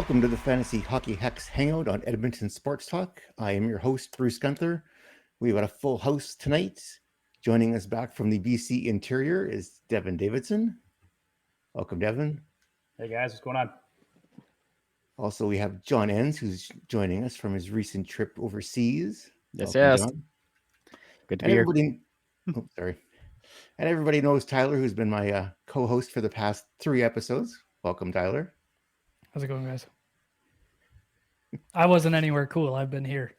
Welcome to the Fantasy Hockey Hacks Hangout on Edmonton Sports Talk. I am your host, Bruce Gunther. We've got a full house tonight. Joining us back from the BC interior is Devon Davidson. Welcome, Devon. Hey, guys. What's going on? Also, we have John Enns, who's joining us from his recent trip overseas. Yes, Welcome, yes. John. Good to be here. And everybody knows Tyler, who's been my co-host for the past 3 episodes. Welcome, Tyler. How's it going, guys? I wasn't anywhere cool. I've been here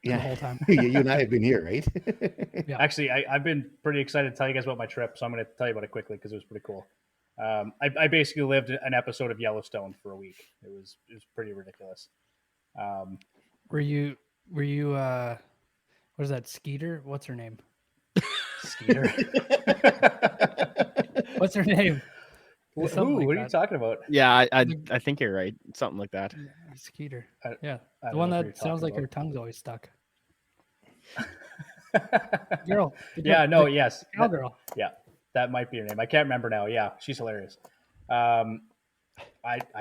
the whole time. You and I have been here, right? Yeah. Actually, I've been pretty excited to tell you guys about my trip, so I'm going to tell you about it quickly because it was pretty cool. I basically lived an episode of Yellowstone for a week. It was pretty ridiculous. Were you what is that, Skeeter? What's her name? Skeeter? What's her name? Who? Like what are you talking about? Yeah, I think you're right. Something like that. Skeeter. I The don't one know who that you're sounds like talking her tongue's always stuck. Girl. Yes. Cowgirl. Yeah, that might be her name. I can't remember now. Yeah, she's hilarious. I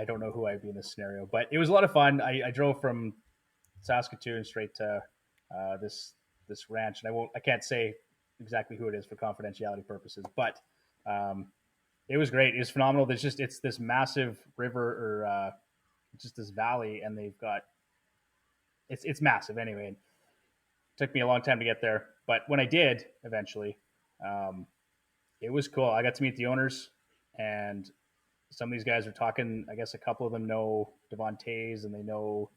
don't know who I'd be in this scenario, but it was a lot of fun. I drove from Saskatoon straight to this ranch, and I can't say exactly who it is for confidentiality purposes, but it was great. It was phenomenal. It's this massive river or just this valley, and they've got it's massive anyway. And it took me a long time to get there, but when I did eventually, it was cool. I got to meet the owners, and some of these guys are talking. I guess a couple of them know Devon Toews, and they know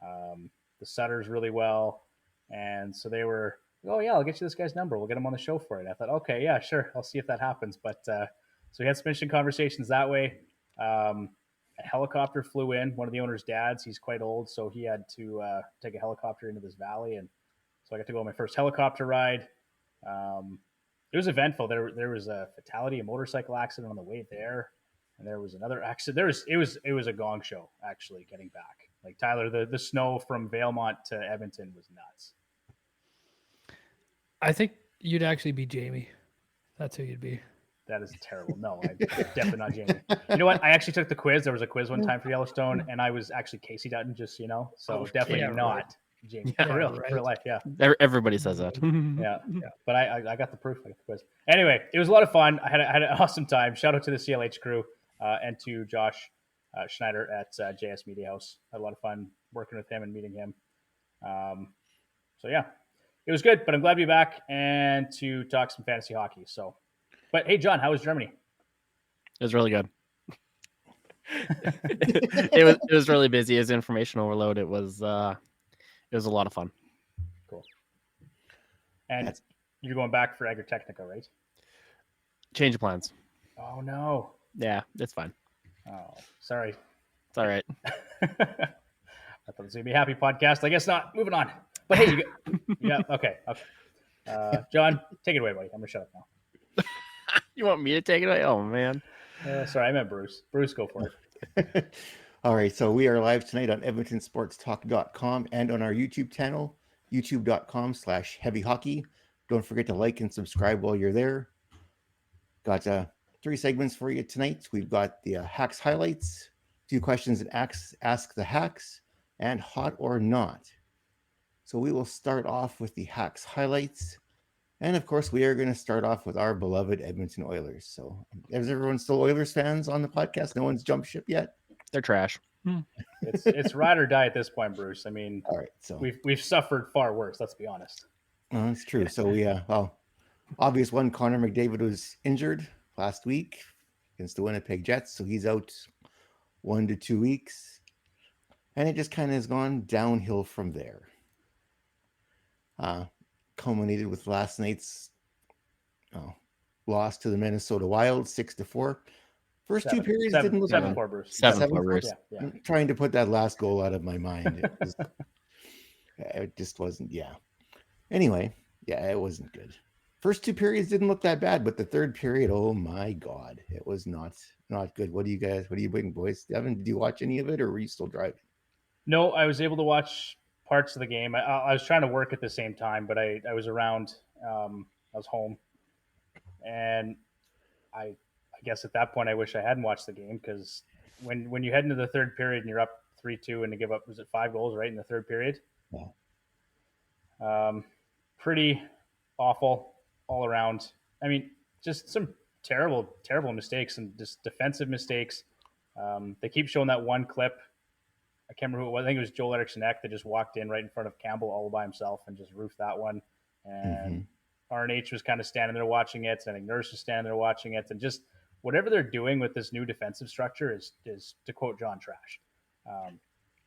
the Sutters really well, and so they were, oh yeah, I'll get you this guy's number. We'll get him on the show for it. I thought, okay, yeah, sure. I'll see if that happens. But so we had some interesting conversations that way. A helicopter flew in. One of the owner's dads, he's quite old, so he had to take a helicopter into this valley, and so I got to go on my first helicopter ride. It was eventful. There was a fatality, a motorcycle accident on the way there, and there was another accident. It was a gong show actually getting back. Like Tyler, the snow from Valemont to Edmonton was nuts. I think you'd actually be Jamie. That's who you'd be. That is terrible. No, I'm definitely not Jamie. You know what? I actually took the quiz. There was a quiz one time for Yellowstone, and I was actually Casey Dutton, just so you know. So definitely not Jamie. Yeah, For real, right. real life, yeah. Everybody says that. Yeah. But I got the proof. I got the quiz. Anyway, it was a lot of fun. I had an awesome time. Shout out to the CLH crew and to Josh Schneider at JS Media House. Had a lot of fun working with him and meeting him. So yeah, it was good. But I'm glad to be back and to talk some fantasy hockey. So, but hey, John, how was Germany? It was really good. it was really busy. It was information overload. It was a lot of fun. Cool. And you're going back for Agritechnica, right? Change of plans. Oh no. Yeah, it's fine. Oh, sorry. It's all right. I thought it was gonna be a happy podcast. I guess not. Moving on. But hey, yeah, okay. John, take it away, buddy. I'm gonna shut up now. You want me to take it away? Oh man. Sorry, I meant Bruce. Bruce, go for it. All right, so we are live tonight on EdmontonSportsTalk.com and on our YouTube channel, youtube.com/heavyhockey. Don't forget to like and subscribe while you're there. Got 3 segments for you tonight. We've got the Hacks highlights, 2 questions and ask the Hacks, and hot or not. So we will start off with the Hacks highlights. And of course, we are going to start off with our beloved Edmonton Oilers. So is everyone still Oilers fans on the podcast? No one's jumped ship yet? They're trash. It's ride or die at this point, Bruce. I mean, all right, so we've suffered far worse. Let's be honest. That's true. So we obvious one, Connor McDavid was injured last week against the Winnipeg Jets, so he's out 1 to 2 weeks, and it just kind of has gone downhill from there. Culminated with last night's loss to the Minnesota Wild, 6-4. First 2 periods didn't look 7-4, Bruce. 7-4, Bruce. Yeah. I'm trying to put that last goal out of my mind. It just wasn't. Yeah. Anyway, yeah, it wasn't good. First 2 periods didn't look that bad, but the third period, oh my God, it was not good. What do you bring, boys? Devin, did you watch any of it, or were you still driving? No, I was able to watch parts of the game. I was trying to work at the same time, but I was around. I was home, and I guess at that point I wish I hadn't watched the game because when you head into the third period and you're up 3-2 and to give up, was it 5 goals right in the third period? Yeah. Pretty awful all around. I mean, just some terrible mistakes and just defensive mistakes. They keep showing that one clip. I can't remember who it was. I think it was Joel Eriksson-Ek that just walked in right in front of Campbell all by himself and just roofed that one. And RNH was kind of standing there watching it. And I think Nurse was standing there watching it. And just whatever they're doing with this new defensive structure is to quote John Trash,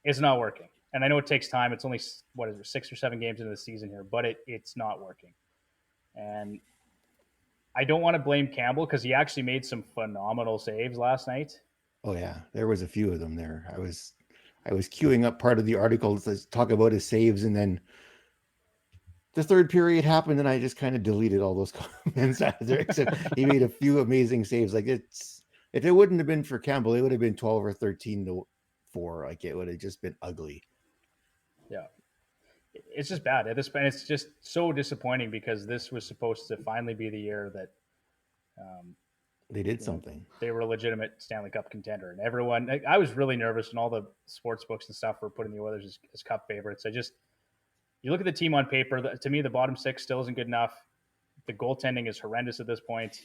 it's not working. And I know it takes time. It's only, 6 or 7 games into the season here, but it's not working. And I don't want to blame Campbell because he actually made some phenomenal saves last night. Oh yeah, there was a few of them there. I was queuing up part of the article to talk about his saves, and then the third period happened, and I just kind of deleted all those comments out there. Except he made a few amazing saves. Like if it wouldn't have been for Campbell, it would have been 12 or 13-4. Like it would have just been ugly. Yeah, it's just bad at this point. It's just so disappointing because this was supposed to finally be the year that they did something. They were a legitimate Stanley Cup contender, and everyone. I was really nervous, and all the sports books and stuff were putting the Oilers as Cup favorites. You look at the team on paper. To me, the bottom 6 still isn't good enough. The goaltending is horrendous at this point,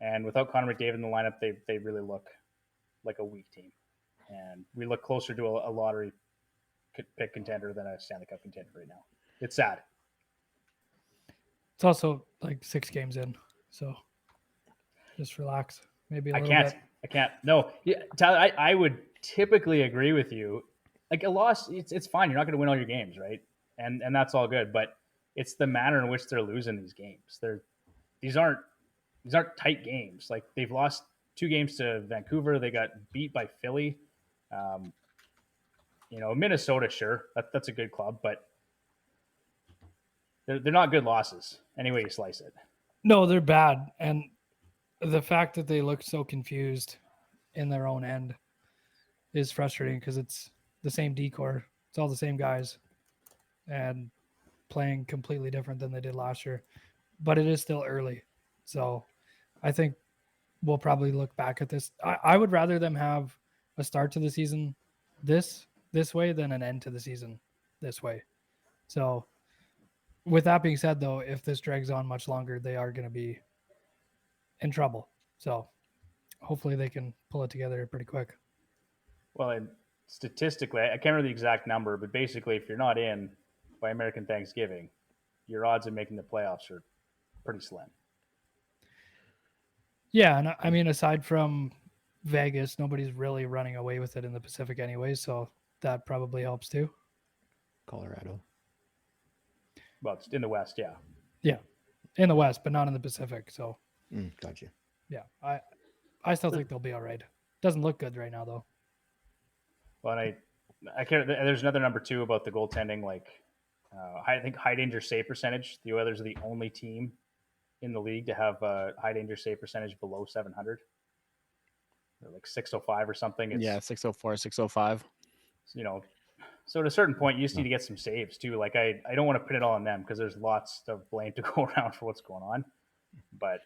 and without Connor McDavid in the lineup, they really look like a weak team, and we look closer to a lottery pick contender than a Stanley Cup contender right now. It's sad. It's also like 6 games in, so just relax. Maybe a little bit. I can't. No, yeah, Tyler, I would typically agree with you. Like a loss, it's fine. You're not going to win all your games, right? And that's all good. But it's the manner in which they're losing these games. These aren't tight games. Like they've lost 2 games to Vancouver. They got beat by Philly. Minnesota, sure, that's a good club, but they're not good losses. Any way you slice it. No, they're bad, and the fact that they look so confused in their own end is frustrating because it's the same decor. It's all the same guys and playing completely different than they did last year. But it is still early. So I think we'll probably look back at this. I would rather them have a start to the season this way than an end to the season this way. So with that being said, though, if this drags on much longer, they are going to be in trouble. So hopefully they can pull it together pretty quick. Well, and statistically, I can't remember the exact number, but basically if you're not in by American Thanksgiving, your odds of making the playoffs are pretty slim. Yeah, and I mean, aside from Vegas, nobody's really running away with it in the Pacific anyway, so that probably helps too. Colorado. Well, it's in the West, yeah. Yeah, in the West, but not in the Pacific. So, gotcha. Yeah, I still think they'll be all right. Doesn't look good right now, though. Well, and I can't. There's another number too about the goaltending. Like, I think high danger save percentage. The Oilers are the only team in the league to have a high danger save percentage below 700. They're like 605 or something. It's 604, 605. So at a certain point, you just need to get some saves too. Like I don't want to put it all on them because there's lots of blame to go around for what's going on. But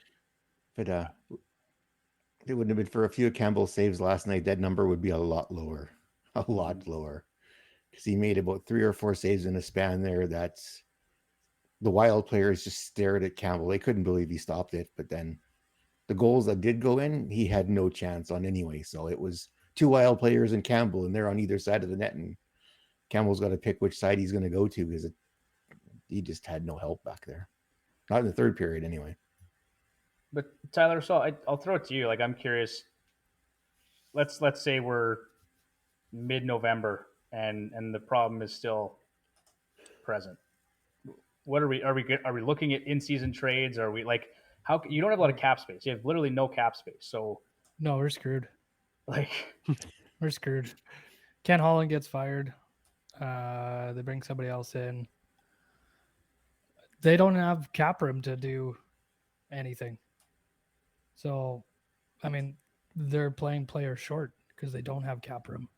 if it wouldn't have been for a few of Campbell's saves last night, that number would be a lot lower, because he made about 3 or 4 saves in a span there. That's the Wild players just stared at Campbell. They couldn't believe he stopped it. But then the goals that did go in, he had no chance on anyway. So it was 2 Wild players and Campbell, and they're on either side of the net, and Campbell's got to pick which side he's going to go to because he just had no help back there. Not in the third period anyway. But Tyler, so I'll throw it to you. Like I'm curious. Let's say we're mid-November and the problem is still present. What are we looking at in-season trades? Are we like how you don't have a lot of cap space? You have literally no cap space. So no, we're screwed. Like we're screwed. Ken Holland gets fired. They bring somebody else in. They don't have cap room to do anything. So, I mean, they're playing players short because they don't have cap room.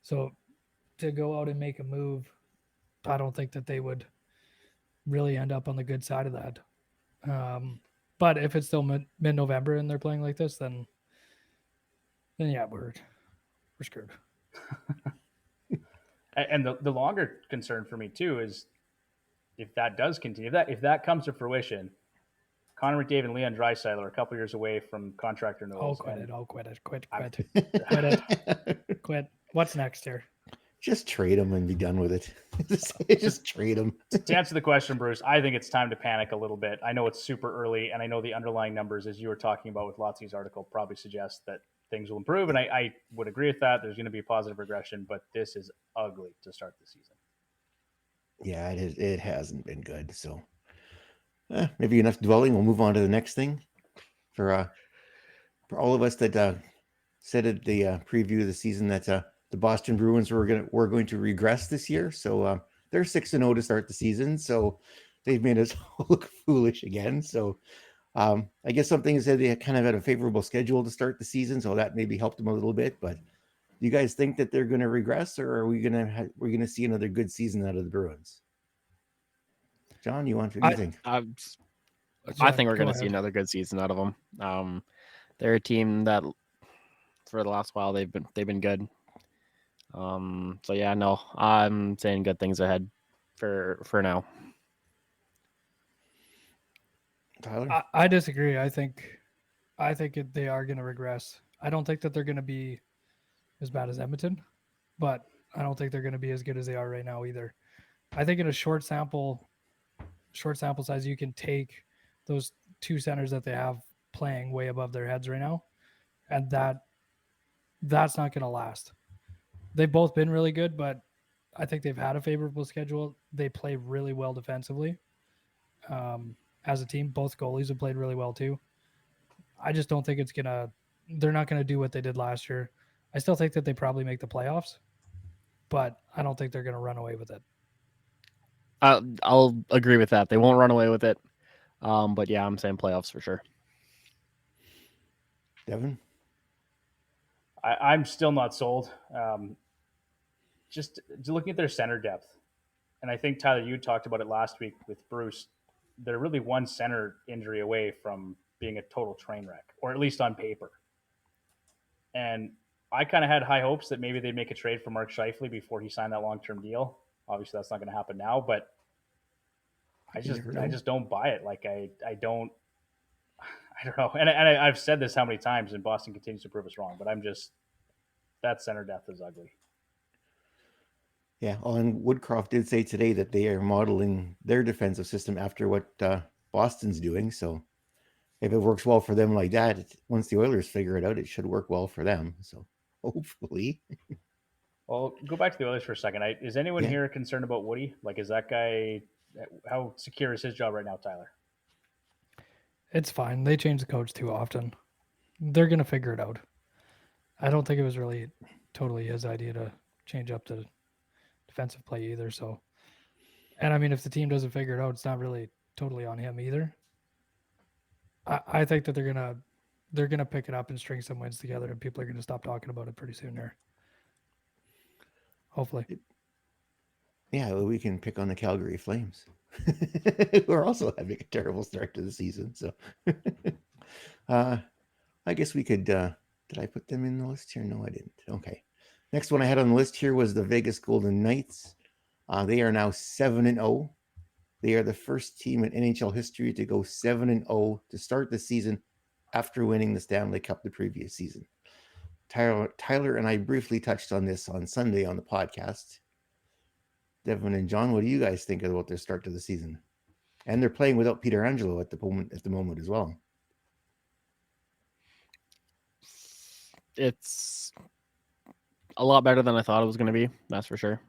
So, to go out and make a move, I don't think that they would really end up on the good side of that. But if it's still mid-November and they're playing like this, then then yeah, we're screwed. And the longer concern for me too is if that does continue, if that comes to fruition, Connor McDavid and Leon Draisaitl are a couple years away from contract renewals. Quit and it. Quit I- it. Quit. What's next here? Just trade them and be done with it. Just trade them. To answer the question, Bruce, I think it's time to panic a little bit. I know it's super early, and I know the underlying numbers, as you were talking about with Lotzi's article, probably suggest that things will improve, and I would agree with that. There's going to be a positive regression, but this is ugly to start the season. Yeah, it hasn't been good. So maybe enough dwelling. We'll move on to the next thing. For all of us that said at the preview of the season that the Boston Bruins were going to regress this year. So they're 6-0 to start the season. So they've made us look foolish again. So I guess something is that they kind of had a favorable schedule to start the season, so that maybe helped them a little bit. But do you guys think that they're going to regress, or are we going to see another good season out of the Bruins? John, what do you think? I think we're going to see another good season out of them. They're a team that, for the last while, they've been good. So yeah, no, I'm saying good things ahead for now. Tyler? I disagree. I think they are going to regress. I don't think that they're going to be as bad as Edmonton, but I don't think they're going to be as good as they are right now either. I think in a short sample size, you can take those two centers that they have playing way above their heads right now, and that's not going to last. They've both been really good, but I think they've had a favorable schedule. They play really well defensively. As a team, both goalies have played really well too. I just don't think they're not going to do what they did last year. I still think that they probably make the playoffs, but I don't think they're going to run away with it. I'll agree with that. They won't run away with it. But yeah, I'm saying playoffs for sure. Devon? I'm still not sold. Just looking at their center depth, and I think, Tyler, you talked about it last week with Bruce. They're really one center injury away from being a total train wreck, or at least on paper. And I kind of had high hopes that maybe they'd make a trade for Mark Scheifele before he signed that long-term deal. Obviously, that's not going to happen now, but I just don't buy it. Like I don't know. And I've said this how many times, and Boston continues to prove us wrong. But that center depth is ugly. Yeah, and Woodcroft did say today that they are modeling their defensive system after what Boston's doing. So if it works well for them like that, once the Oilers figure it out, it should work well for them. So hopefully. Well, go back to the Oilers for a second. Is anyone here concerned about Woody? Like, is that guy, how secure is his job right now, Tyler? It's fine. They change the coach too often. They're going to figure it out. I don't think it was really totally his idea to change up the defensive play either. So, and I mean, if the team doesn't figure it out, it's not really totally on him either. I think that they're gonna pick it up and string some wins together, and people are gonna stop talking about it pretty soon there. Hopefully. Yeah, well, we can pick on the Calgary Flames, who are also having a terrible start to the season. So I guess we could, did I put them in the list here? No, I didn't. Okay. Next one I had on the list here was the Vegas Golden Knights. They are now 7-0. They are the first team in NHL history to go 7-0 to start the season after winning the Stanley Cup the previous season. Tyler and I briefly touched on this on Sunday on the podcast. Devon and John, what do you guys think about their start to the season? And they're playing without Peter Angelo at the moment as well. It's a lot better than I thought it was going to be. That's for sure.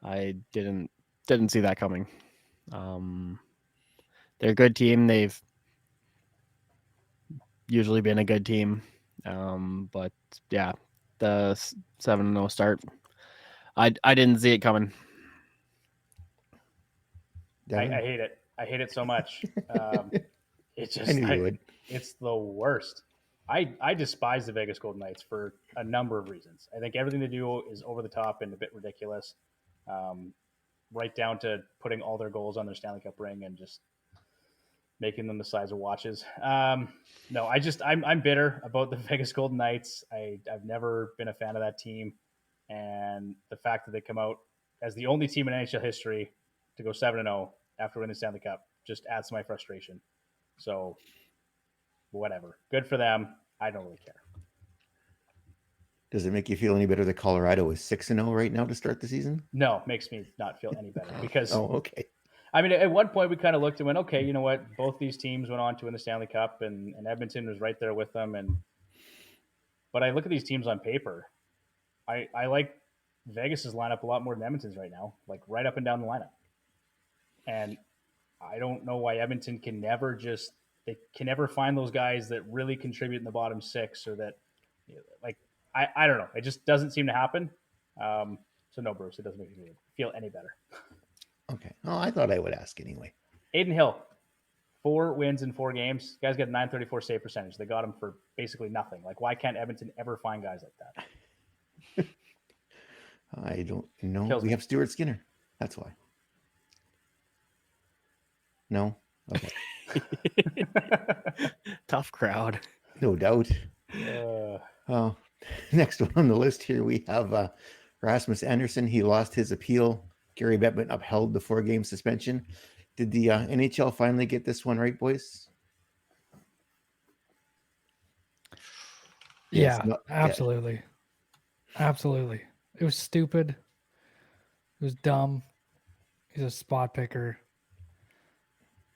I didn't see that coming. They're a good team. They've usually been a good team. But yeah, the 7-0 start, I didn't see it coming. I hate it. I hate it so much. It's just I knew you would. It's the worst. I despise the Vegas Golden Knights for a number of reasons. I think everything they do is over the top and a bit ridiculous. Right down to putting all their goals on their Stanley Cup ring, and just making them the size of watches. No, I'm bitter about the Vegas Golden Knights. I've never been a fan of that team, and the fact that they come out as the only team in NHL history to go 7-0 after winning the Stanley Cup just adds to my frustration. So, whatever. Good for them. I don't really care. Does it make you feel any better that Colorado is 6-0 right now to start the season? No, makes me not feel any better because okay. I mean, at one point we kind of looked and went, okay, you know what? Both these teams went on to win the Stanley Cup, and Edmonton was right there with them. But I look at these teams on paper. I like Vegas's lineup a lot more than Edmonton's right now, like right up and down the lineup. And I don't know why Edmonton can never find those guys that really contribute in the bottom six, or that, like, I don't know. It just doesn't seem to happen. So no, Bruce, it doesn't make me feel any better. Okay. Oh, I thought I would ask anyway. Aiden Hill, 4 wins in 4 games. Guys got a .934 save percentage. They got him for basically nothing. Like, why can't Edmonton ever find guys like that? I don't know. Kills we me. have Stuart Skinner. That's why. No? Okay. Tough crowd. No doubt. Next one on the list here, we have Rasmus Andersson. He lost his appeal. Gary Bettman upheld the 4-game suspension. Did the NHL finally get this one right, boys? Yeah, absolutely. Absolutely. It was stupid. It was dumb. He's a spot picker.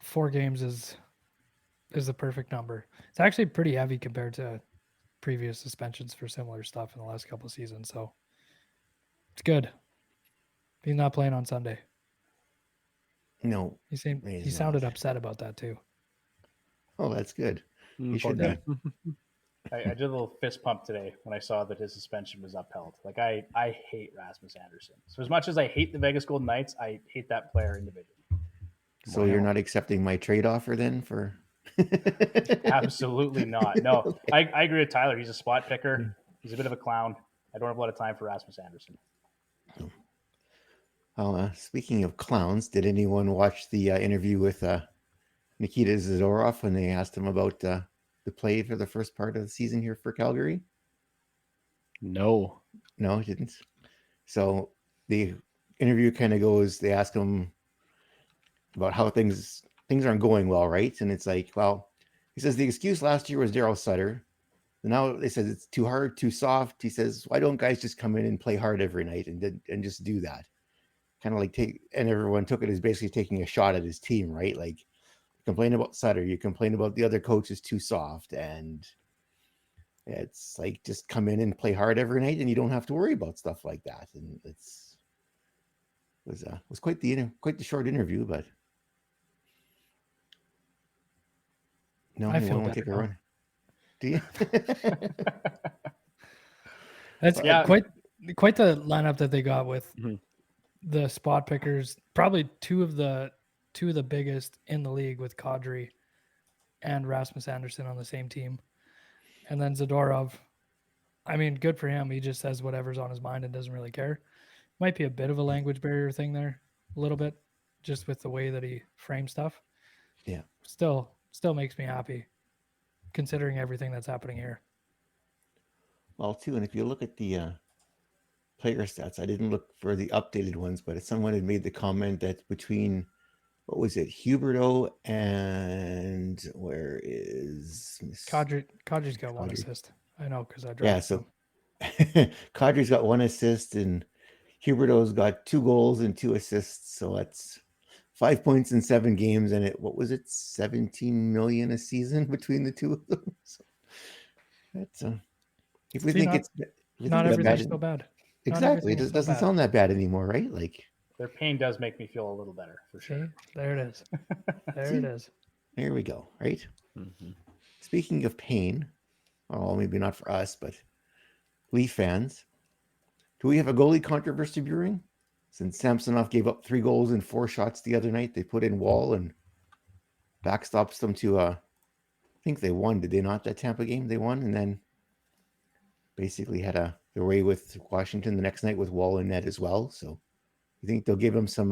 4 games is the perfect number. It's actually pretty heavy compared to previous suspensions for similar stuff in the last couple of seasons. So it's good. He's not playing on Sunday. No. He sounded upset about that too. Oh, that's good. He should be. I did a little fist pump today when I saw that his suspension was upheld. Like, I hate Rasmus Andersson. So as much as I hate the Vegas Golden Knights, I hate that player individually. So you're not accepting my trade offer then for... Absolutely not. No, okay. I agree with Tyler. He's a spot picker. He's a bit of a clown. I don't have a lot of time for Rasmus Andersson. Oh, speaking of clowns, did anyone watch the interview with Nikita Zadorov when they asked him about the play for the first part of the season here for Calgary? No, he didn't. So the interview kind of goes, they ask him about how things aren't going well, right? And it's like, well, he says the excuse last year was Daryl Sutter. And now they said it's too hard, too soft. He says, why don't guys just come in and play hard every night and just do that? Kind of like and everyone took it as basically taking a shot at his team, right? Like, you complain about Sutter, you complain about the other coach is too soft, and it's like, just come in and play hard every night, and you don't have to worry about stuff like that. And was quite the short interview, but no, I feel want to take a run. Do you? That's quite the lineup that they got with the spot pickers. Probably two of the biggest in the league, with Kadri and Rasmus Andersson on the same team, and then Zadorov. I mean, good for him. He just says whatever's on his mind and doesn't really care. Might be a bit of a language barrier thing there, a little bit, just with the way that he frames stuff. Yeah. Still makes me happy, considering everything that's happening here. Well, too, and if you look at the player stats, I didn't look for the updated ones, but someone had made the comment that between, what was it, Huberdeau and where is Kadri's got one assist. I know, because I dropped Yeah, so Kadri's got 1 assist, and Huberdeau's got 2 goals and 2 assists. So that's 5 points in 7 games, and what was it, 17 million a season between the two of them. So that's if we think it's not everything's so bad. Exactly, it doesn't sound that bad anymore, right? Like, their pain does make me feel a little better, for sure. See? There it is. It is. There we go. Right. Mm-hmm. Speaking of pain, well, maybe not for us, but Leaf fans, do we have a goalie controversy brewing? Since Samsonov gave up 3 goals and 4 shots the other night, they put in Wall and backstops them to, I think they won. Did they not, that Tampa game? They won, and then basically had their way with Washington the next night with Wall and net as well. So you think they'll give him some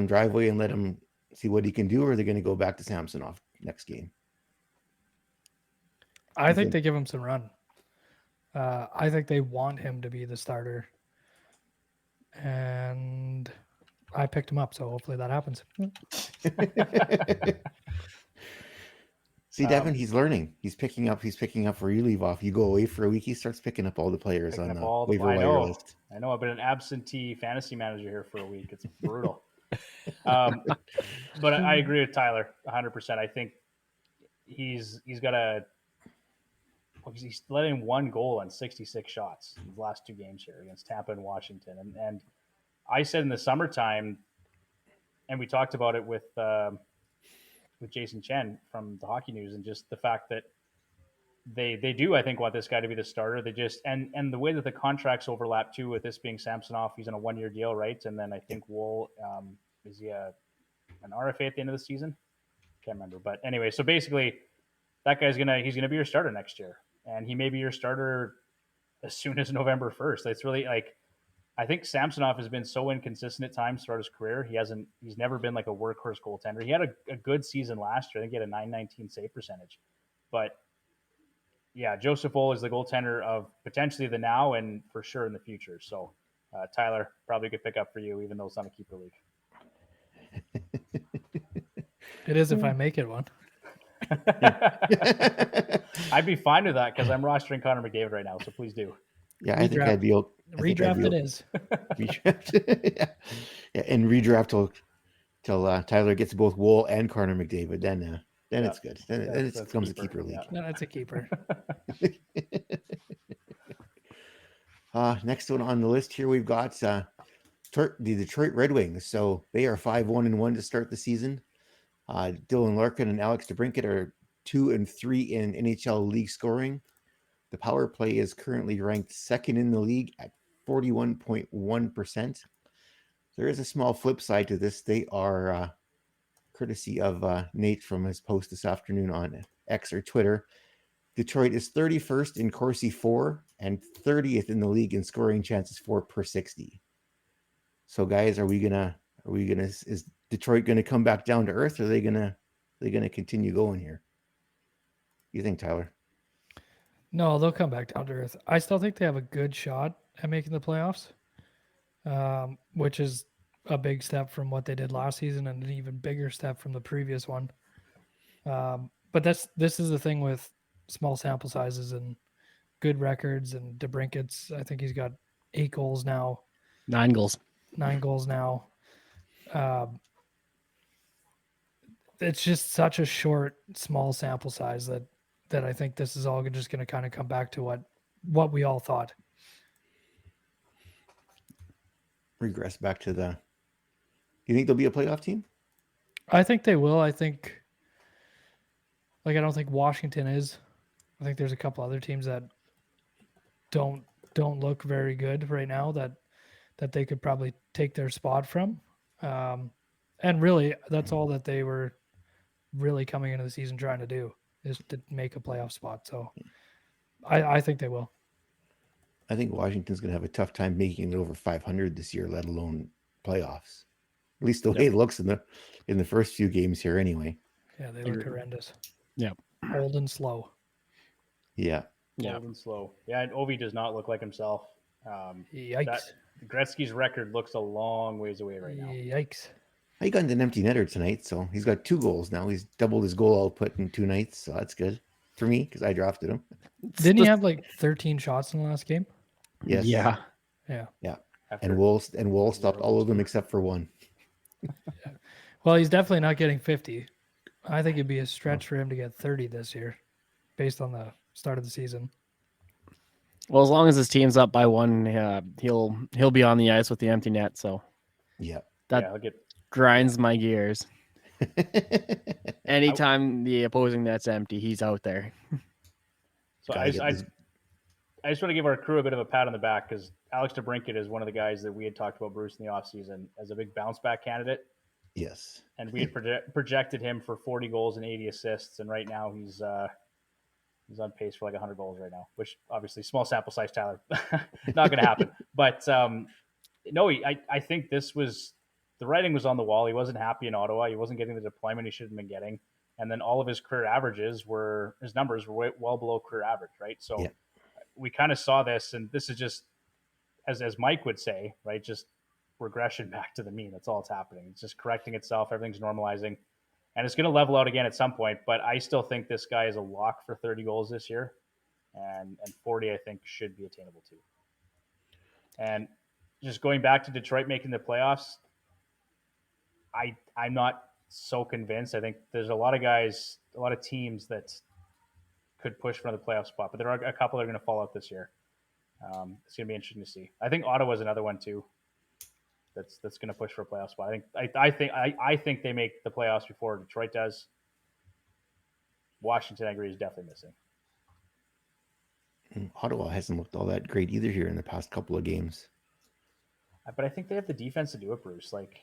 driveway and let him see what he can do, or are they going to go back to Samsonov next game? I think they give him some run. I think they want him to be the starter. And I picked him up, so hopefully that happens. See, Devon, he's learning. He's picking up where you leave off. You go away for a week, he starts picking up all the players on the waiver wire list. I know. I've been an absentee fantasy manager here for a week. It's brutal. But I agree with Tyler 100%. I think he's let in 1 goal on 66 shots in the last 2 games here against Tampa and Washington. And I said in the summertime, and we talked about it with Jason Chen from the Hockey News, and just the fact that they do, I think, want this guy to be the starter. They just and the way that the contracts overlap too, with this being Samsonov, he's on a 1-year deal, right? And then I think Wool is he an RFA at the end of the season? Can't remember, but anyway, so basically, that guy's he's gonna be your starter next year, and he may be your starter as soon as November 1st. It's really like, I think Samsonov has been so inconsistent at times throughout his career. He's never been like a workhorse goaltender. He had a good season last year. I think he had a .919 save percentage, but yeah, Joseph Woll is the goaltender of potentially the now and for sure in the future. So, Tyler, probably a good pickup for you, even though it's not a keeper league. It is if I make it one. I'd be fine with that because I'm rostering Connor McDavid right now. So please do. Yeah, I think I'd be okay. Redraft it is. Redraft. Yeah, and redraft till Tyler gets both Wool and Connor McDavid. Then it's good. Then it becomes a keeper league. No, that's a keeper. Next one on the list here, we've got the Detroit Red Wings. So they are 5-1-1 to start the season. Dylan Larkin and Alex DeBrincat are 2 and 3 in NHL league scoring. The power play is currently ranked second in the league at 41.1%. There is a small flip side to this. They are, courtesy of Nate from his post this afternoon on X or Twitter, Detroit is 31st in Corsi for and 30th in the league in scoring chances for per 60. So guys, is Detroit gonna come back down to earth, or are they gonna continue going here? You think, Tyler? No, they'll come back down to earth. I still think they have a good shot at making the playoffs, which is a big step from what they did last season and an even bigger step from the previous one. But this is the thing with small sample sizes and good records, and DeBrincat's, I think he's got 8 goals now. 9 goals. 9 goals now. It's just such a short, small sample size that I think this is all just going to kind of come back to what we all thought. Regress back to the... You think they'll be a playoff team? I think they will. I think, I don't think Washington is. I think there's a couple other teams that don't look very good right now that they could probably take their spot from. And really, that's all that they were really coming into the season trying to do, is to make a playoff spot. So I think they will. I think Washington's going to have a tough time making it over 500 this year, let alone playoffs. At least the way it looks in the first few games here anyway. Yeah, they look horrendous. Yeah. Old and slow. Yeah. Old and slow. Yeah, and Ovi does not look like himself. Yikes. Gretzky's record looks a long ways away right now. Yikes. He got an empty netter tonight, so he's got 2 goals now. He's doubled his goal output in 2 nights, so that's good for me because I drafted him. Didn't he have 13 shots in the last game? Yes. Yeah. Yeah. And Wool stopped all of them except for 1. Well, he's definitely not getting 50. I think it'd be a stretch for him to get 30 this year, based on the start of the season. Well, as long as his team's up by 1, he'll be on the ice with the empty net. So yeah, he'll get grinds my gears. Anytime the opposing net's empty, he's out there. So I just want to give our crew a bit of a pat on the back because Alex DeBrincat is one of the guys that we had talked about, Bruce, in the offseason as a big bounce back candidate. Yes. And we had projected him for 40 goals and 80 assists, and right now he's on pace for 100 goals right now, which obviously small sample size, Tyler, not going to happen. But no, I think this was the writing was on the wall. He wasn't happy in Ottawa. He wasn't getting the deployment he should have been getting. And then all of his career his numbers were well below career average, right? So we kind of saw this, and this is just, as Mike would say, right, just regression back to the mean. That's all it's happening. It's just correcting itself. Everything's normalizing. And it's going to level out again at some point, but I still think this guy is a lock for 30 goals this year. And 40, I think, should be attainable too. And just going back to Detroit making the playoffs, I'm not so convinced. I think there's a lot of teams that could push for the playoff spot, but there are a couple that are going to fall out this year. It's going to be interesting to see. I think Ottawa's another one too. That's going to push for a playoff spot. I think they make the playoffs before Detroit does. Washington, I agree, is definitely missing. Ottawa hasn't looked all that great either here in the past couple of games. But I think they have the defense to do it, Bruce. Like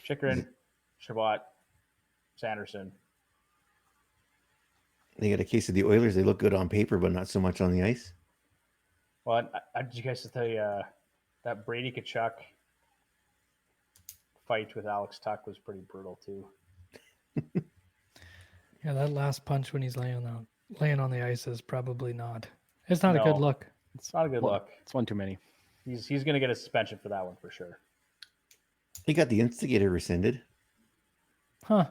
Chychrun, Chabot, Sanderson. They got a case of the Oilers. They look good on paper, but not so much on the ice. Well, did you guys tell you that Brady Tkachuk fight with Alex Tuck was pretty brutal too? Yeah, that last punch when he's laying on the ice is probably not. It's not a good look. It's not a good look. It's one too many. He's going to get a suspension for that one for sure. He got the instigator rescinded. Huh?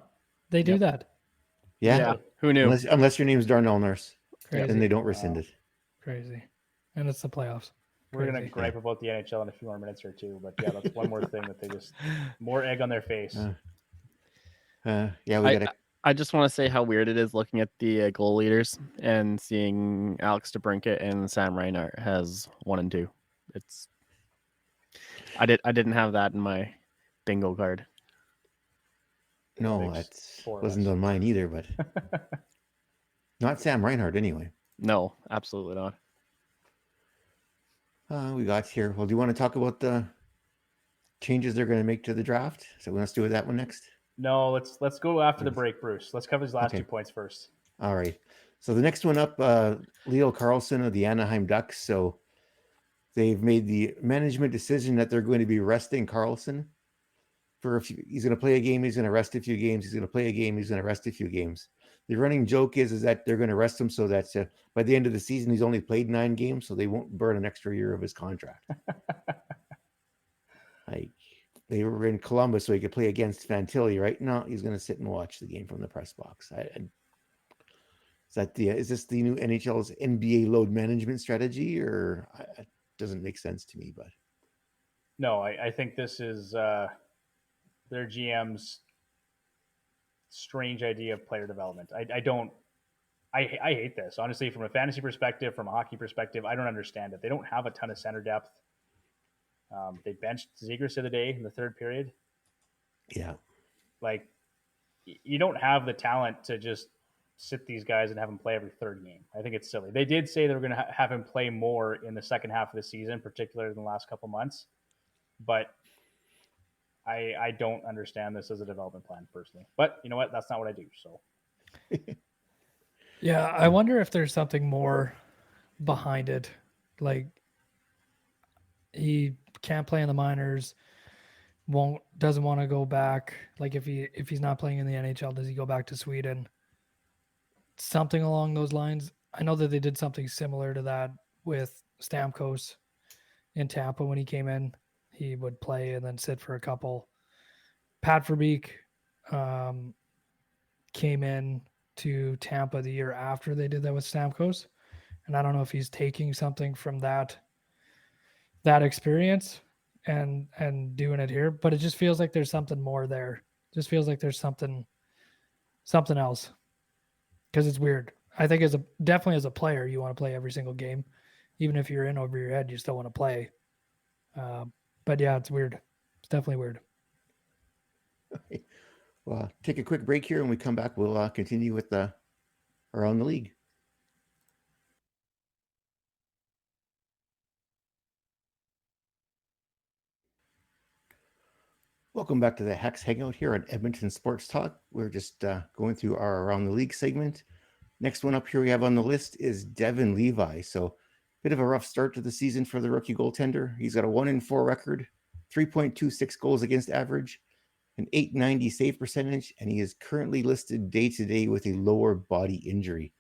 They do that. Yeah. Who knew? Unless your name's Darnell Nurse, Crazy. then they don't rescind it. Crazy. And it's the playoffs. We're going to gripe about the NHL in a few more minutes or two, but yeah, that's one more thing that they just more egg on their face. I just want to say how weird it is looking at the goal leaders and seeing Alex DeBrincat and Sam Reinhart has 1 and 2. I didn't have that in my bingo card. No, that wasn't on mine either, but not Sam Reinhart anyway. No, absolutely not. We got here. Well, do you want to talk about the changes they're going to make to the draft? So let's do that one next. No, let's go after the break, Bruce. Let's cover these last 2 points first. All right. So the next one up, Leo Carlsson of the Anaheim Ducks. So they've made the management decision that they're going to be resting Carlsson for he's going to play a game, he's going to rest a few games, he's going to play a game, he's going to rest a few games. The running joke is that they're going to rest him so that by the end of the season, he's only played 9 games, so they won't burn an extra year of his contract. Like, they were in Columbus so he could play against Fantilli, right? No, he's going to sit and watch the game from the press box. Is this the new NHL's NBA load management strategy, or it doesn't make sense to me? But no, I think this is their GM's strange idea of player development. I hate this, honestly, from a fantasy perspective, from a hockey perspective. I don't understand it. They don't have a ton of center depth. They benched Zegras the other day in the third period. Yeah. Like, you don't have the talent to just sit these guys and have them play every third game. I think it's silly. They did say they were going to have him play more in the second half of the season, particularly in the last couple months. But I don't understand this as a development plan personally. But you know what? That's not what I do. So. Yeah, I wonder if there's something more behind it. Like, he can't play in the minors, doesn't want to go back. Like, if he's not playing in the NHL, does he go back to Sweden? Something along those lines. I know that they did something similar to that with Stamkos in Tampa when he came in. He would play and then sit for a couple. Pat Verbeek came in to Tampa the year after they did that with Stamkos. And I don't know if he's taking something from that experience and doing it here, but it just feels like there's something more there. It just feels like there's something else, because it's weird. I think definitely as a player, you want to play every single game, even if you're in over your head, you still want to play. But yeah, it's weird. It's definitely weird. Okay. Well, take a quick break here, and we come back. We'll continue with around the league. Welcome back to the Hacks Hangout here on Edmonton Sports Talk. We're just going through our Around the League segment. Next one up here we have on the list is Devon Levi. So, bit of a rough start to the season for the rookie goaltender. He's got a 1-4 record, 3.26 goals against average, an 890 save percentage, and he is currently listed day to day with a lower body injury.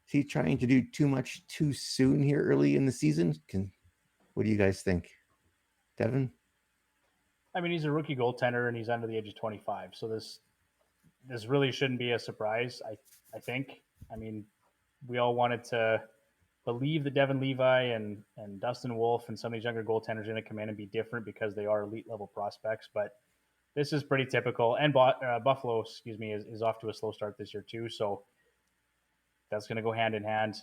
Is he trying to do too much too soon here early in the season? What do you guys think? Devon? I mean, he's a rookie goaltender and he's under the age of 25. So this really shouldn't be a surprise, I think. I mean, we all wanted to believe that Devon Levi and Dustin Wolf and some of these younger goaltenders are going to come in and be different because they are elite level prospects. But this is pretty typical. And Buffalo, is off to a slow start this year too. So that's going to go hand in hand.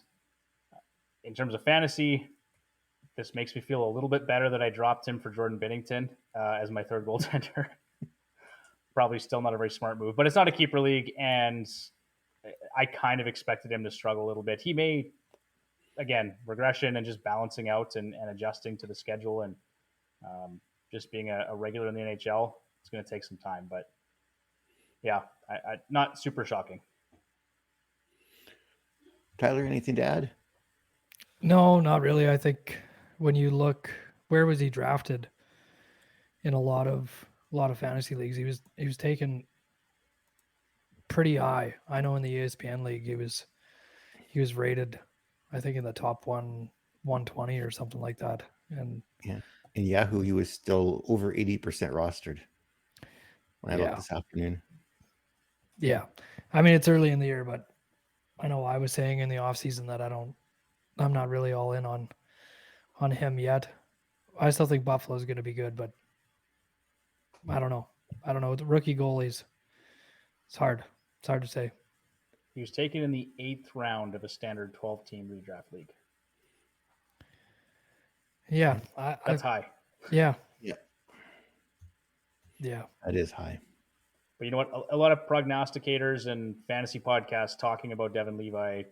In terms of fantasy, this makes me feel a little bit better that I dropped him for Jordan Binnington as my third goaltender. Probably still not a very smart move, but it's not a keeper league, and I kind of expected him to struggle a little bit. He may, again, regression and just balancing out and adjusting to the schedule and just being a regular in the NHL. It's going to take some time, but yeah, I not super shocking. Tyler, anything to add? No, not really. I think when you look, where was he drafted in a lot of fantasy leagues? He was taken pretty high. I know in the ESPN league he was rated, I think, in the top 120 or something like that. And yeah, in Yahoo he was still over 80% rostered when I looked this afternoon. Yeah, I mean, it's early in the year, but I know I was saying in the off season that I'm not really all in on him yet. I still think Buffalo is going to be good, but I don't know. The rookie goalies, it's hard to say. He was taken in the 8th round of a standard 12-team redraft league. Yeah, that's high. Yeah. That is high. But you know what? A lot of prognosticators and fantasy podcasts talking about Devon Levi,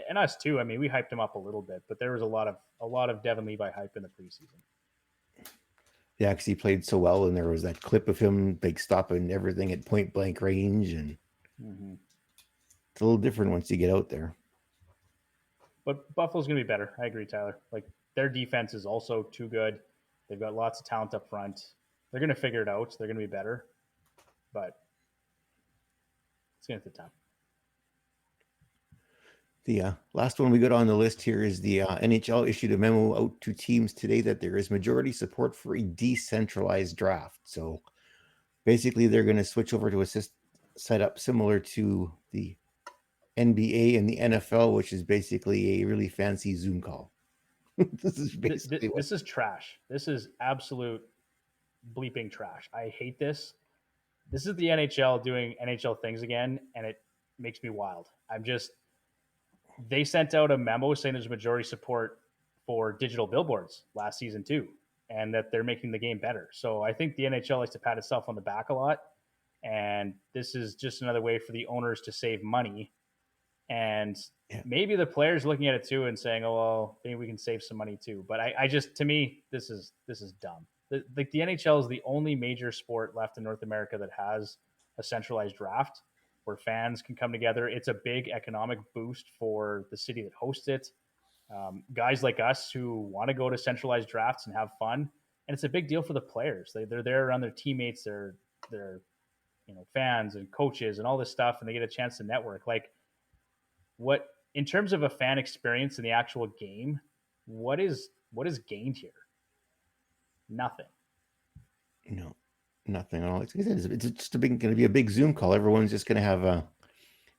and us too. I mean, we hyped him up a little bit, but there was a lot of Devon Levi hype in the preseason. Yeah, because he played so well, and there was that clip of him like stopping everything at point blank range, and it's a little different once you get out there. But Buffalo's going to be better. I agree, Tyler. Like, their defense is also too good. They've got lots of talent up front. They're going to figure it out. They're going to be better, but it's going to take time. The last one we got on the list here is the NHL issued a memo out to teams today that there is majority support for a decentralized draft. So basically, they're going to switch over to a setup similar to the NBA and the NFL, which is basically a really fancy Zoom call. This is trash. This is absolute bleeping trash. I hate this. This is the NHL doing NHL things again, and it makes me wild. They sent out a memo saying there's majority support for digital billboards last season too, and that they're making the game better. So I think the NHL likes to pat itself on the back a lot, and this is just another way for the owners to save money. And maybe the players looking at it too and saying, "Oh well, maybe we can save some money too." But I just, to me, this is dumb. The NHL is the only major sport left in North America that has a centralized draft where fans can come together. It's a big economic boost for the city that hosts it. Guys like us who want to go to centralized drafts and have fun, and it's a big deal for the players. They're there around their teammates, their fans and coaches and all this stuff, and they get a chance to network. Like, what in terms of a fan experience in the actual game, what is gained here? Nothing. No, nothing at all. It's just going to be a big Zoom call. Everyone's just going to have an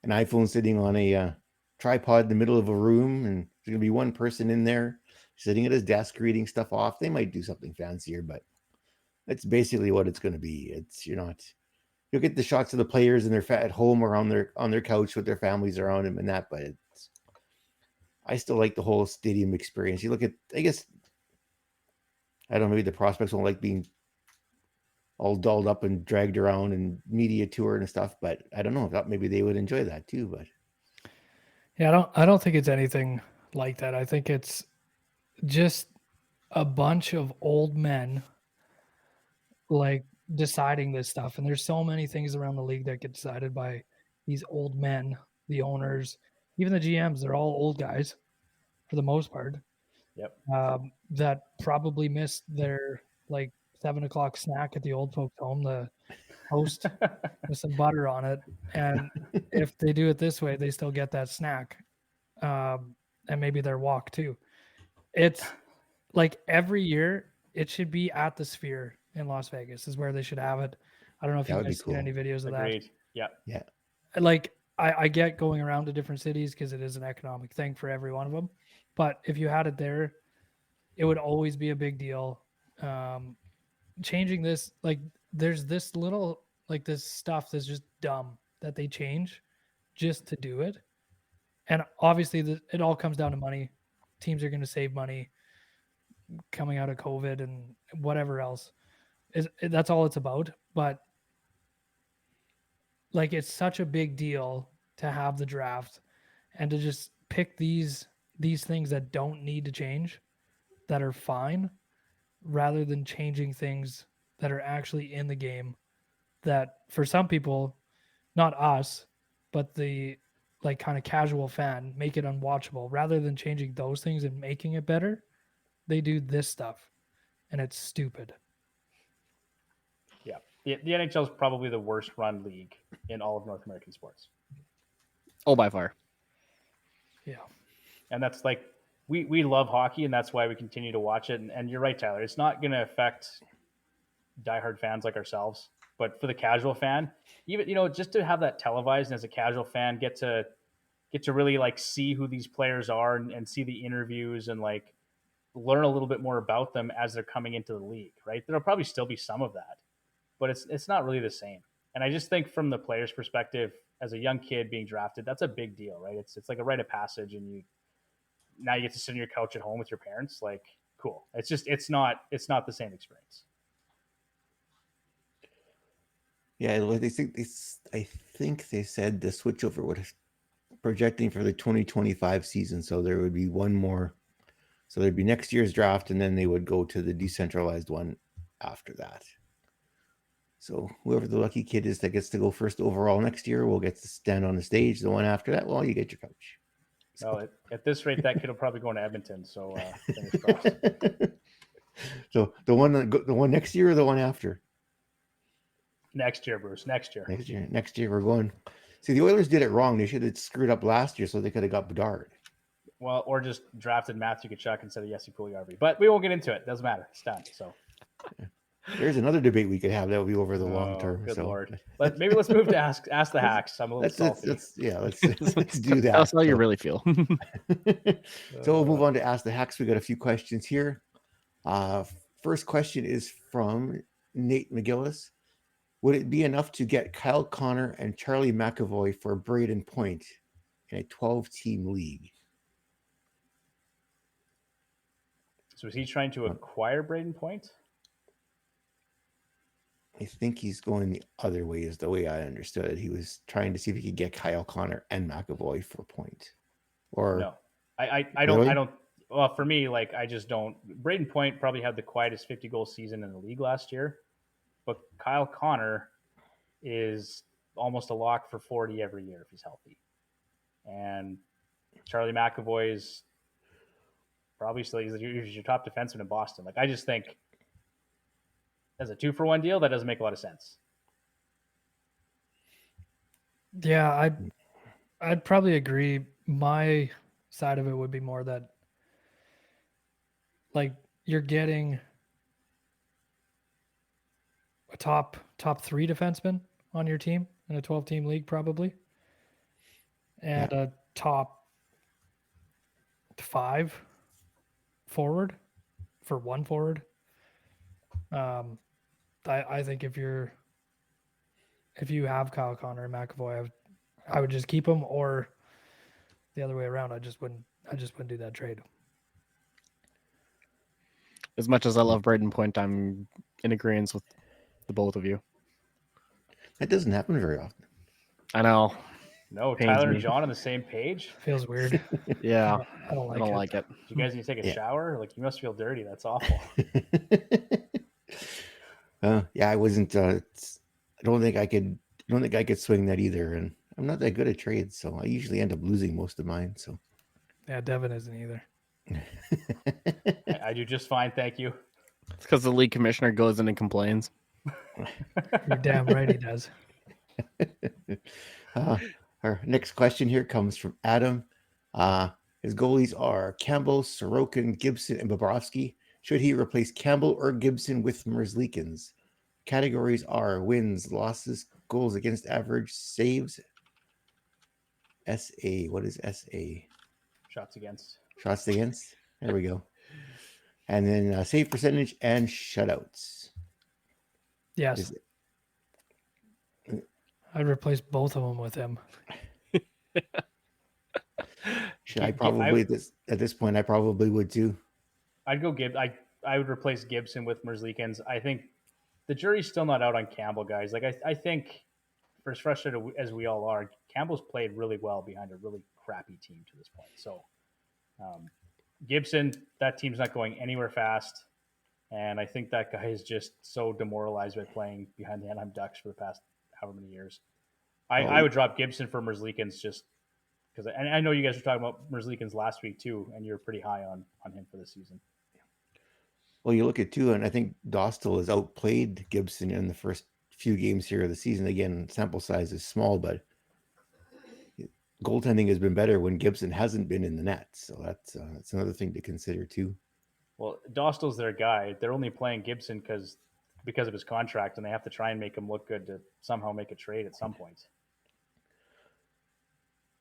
iPhone sitting on a tripod in the middle of a room, and there's going to be one person in there sitting at his desk reading stuff off. They might do something fancier, but that's basically what it's going to be. You'll get the shots of the players and they're at home or on their couch with their families around them and that, but I still like the whole stadium experience. You look at, I guess, I don't know, maybe the prospects won't like being all dolled up and dragged around and media tour and stuff, but I don't know, I thought maybe they would enjoy that too. But yeah, I don't think it's anything like that. I think it's just a bunch of old men like deciding this stuff, and there's so many things around the league that get decided by these old men, the owners, even the GMs. They're all old guys for the most part. Yep. That probably missed their like 7:00 snack at the old folks' home, the toast with some butter on it. And if they do it this way, they still get that snack, and maybe their walk too. It's like every year it should be at the Sphere in Las Vegas is where they should have it. I don't know if That you would be guys seen cool. any videos of Agreed. Yeah. Yeah. that. Like I get going around to different cities because it is an economic thing for every one of them. But if you had it there, it would always be a big deal. Changing this, like there's this little, like this stuff that's just dumb that they change just to do it. And obviously it all comes down to money. Teams are going to save money coming out of COVID and whatever else. That's all it's about. But like it's such a big deal to have the draft and to just pick these things that don't need to change, that are fine, rather than changing things that are actually in the game that for some people, not us, but the like kind of casual fan, make it unwatchable. Rather than changing those things and making it better, they do this stuff and it's stupid. Yeah. The NHL is probably the worst run league in all of North American sports. Oh, by far. Yeah. And that's like, we love hockey, and that's why we continue to watch it. And you're right, Tyler. It's not going to affect diehard fans like ourselves, but for the casual fan, even just to have that televised, and as a casual fan, get to really like see who these players are and see the interviews and like learn a little bit more about them as they're coming into the league. Right? There'll probably still be some of that, but it's not really the same. And I just think from the player's perspective, as a young kid being drafted, that's a big deal, right? It's like a rite of passage, and now you get to sit on your couch at home with your parents. Like, cool. It's not the same experience. Yeah, I think they said the switchover was projecting for the 2025 season, so there would be one more. So there'd be next year's draft, and then they would go to the decentralized one after that. So whoever the lucky kid is that gets to go first overall next year will get to stand on the stage. The one after that, well, you get your couch. So. Well, at this rate, that kid will probably go to Edmonton. So fingers crossed. So the one next year or the one after? Next year, Bruce. Next year. Next year we're going. See, the Oilers did it wrong. They should have screwed up last year, so they could have got Bedard. Well, or just drafted Matthew Tkachuk instead of Jesse Puljujärvi. But we won't get into it. Doesn't matter. It's done. So there's another debate we could have that will be over the long term. Good so. Lord. Maybe let's move to ask the hacks. I'm a little salty. Let's do that. That's how you really feel. So we'll move on to ask the hacks. We got a few questions here. First question is from Nate McGillis. Would it be enough to get Kyle Connor and Charlie McAvoy for Braden Point in a 12-team league? So is he trying to acquire Braden Point? I think he's going the other way, is the way I understood it. He was trying to see if he could get Kyle Connor and McAvoy for Point. Or no, I don't. Really? I don't. Well, for me, like I just don't. Braden Point probably had the quietest 50-goal season in the league last year, but Kyle Connor is almost a lock for 40 every year if he's healthy, and Charlie McAvoy is probably still he's your top defenseman in Boston. Like I just think as a 2-for-1 deal, that doesn't make a lot of sense. Yeah, I'd probably agree. My side of it would be more that like you're getting a top 3 defenseman on your team in a 12-team league probably, and a top 5 forward for 1 forward. I think if you have Kyle Connor and McAvoy, I would just keep him, or the other way around. I just wouldn't do that trade. As much as I love Braden Point, I'm in agreement with the both of you. that doesn't happen very often. I know. No, Pains Tyler me. and John on the same page. Feels weird. Yeah, I don't like it. You guys need to take a shower? Like you must feel dirty. That's awful. I wasn't. I don't think I could swing that either, and I'm not that good at trades, so I usually end up losing most of mine. So Yeah, Devon isn't either. I do just fine, thank you. It's because the league commissioner goes in and complains. You're damn right he does. Our next question here comes from Adam. His goalies are Campbell, Sorokin, Gibson, and Bobrovsky. Should he replace Campbell or Gibson with Merzlikins? Categories are wins, losses, goals against average, saves. SA. What is SA? Shots against. Shots against. There we go. And then save percentage and shutouts. Yes. I'd replace both of them with him. I probably at this point I probably would too. I'd go I would replace Gibson with Merzlikins. I think the jury's still not out on Campbell, guys. Like I think, for as frustrated as we all are, Campbell's played really well behind a really crappy team to this point. So Gibson, that team's not going anywhere fast, and I think that guy is just so demoralized by playing behind the Anaheim Ducks for the past however many years. I would drop Gibson for Merzlikins just because, and I know you guys were talking about Merzlikins last week too, and you're pretty high on him for this season. Well, you look at two, and I think Dostal has outplayed Gibson in the first few games here of the season. Again, sample size is small, but goaltending has been better when Gibson hasn't been in the net. So that's another thing to consider too. Well, Dostal's their guy. They're only playing Gibson because of his contract, and they have to try and make him look good to somehow make a trade at some point.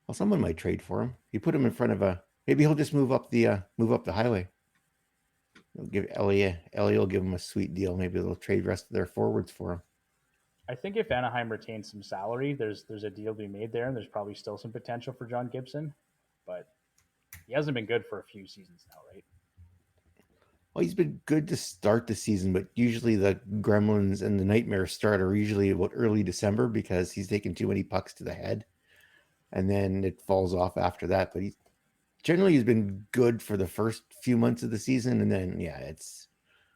Well, someone might trade for him. You put him in front of maybe he'll just move up the highway. They'll give Ellie will give him a sweet deal. Maybe they'll trade the rest of their forwards for him. I think if Anaheim retains some salary, there's a deal to be made there, and there's probably still some potential for John Gibson, but he hasn't been good for a few seasons now, right? Well, he's been good to start the season, but usually the gremlins and the nightmares start are usually about early December because he's taken too many pucks to the head, and then it falls off after that. But he's been good for the first few months of the season, and then it's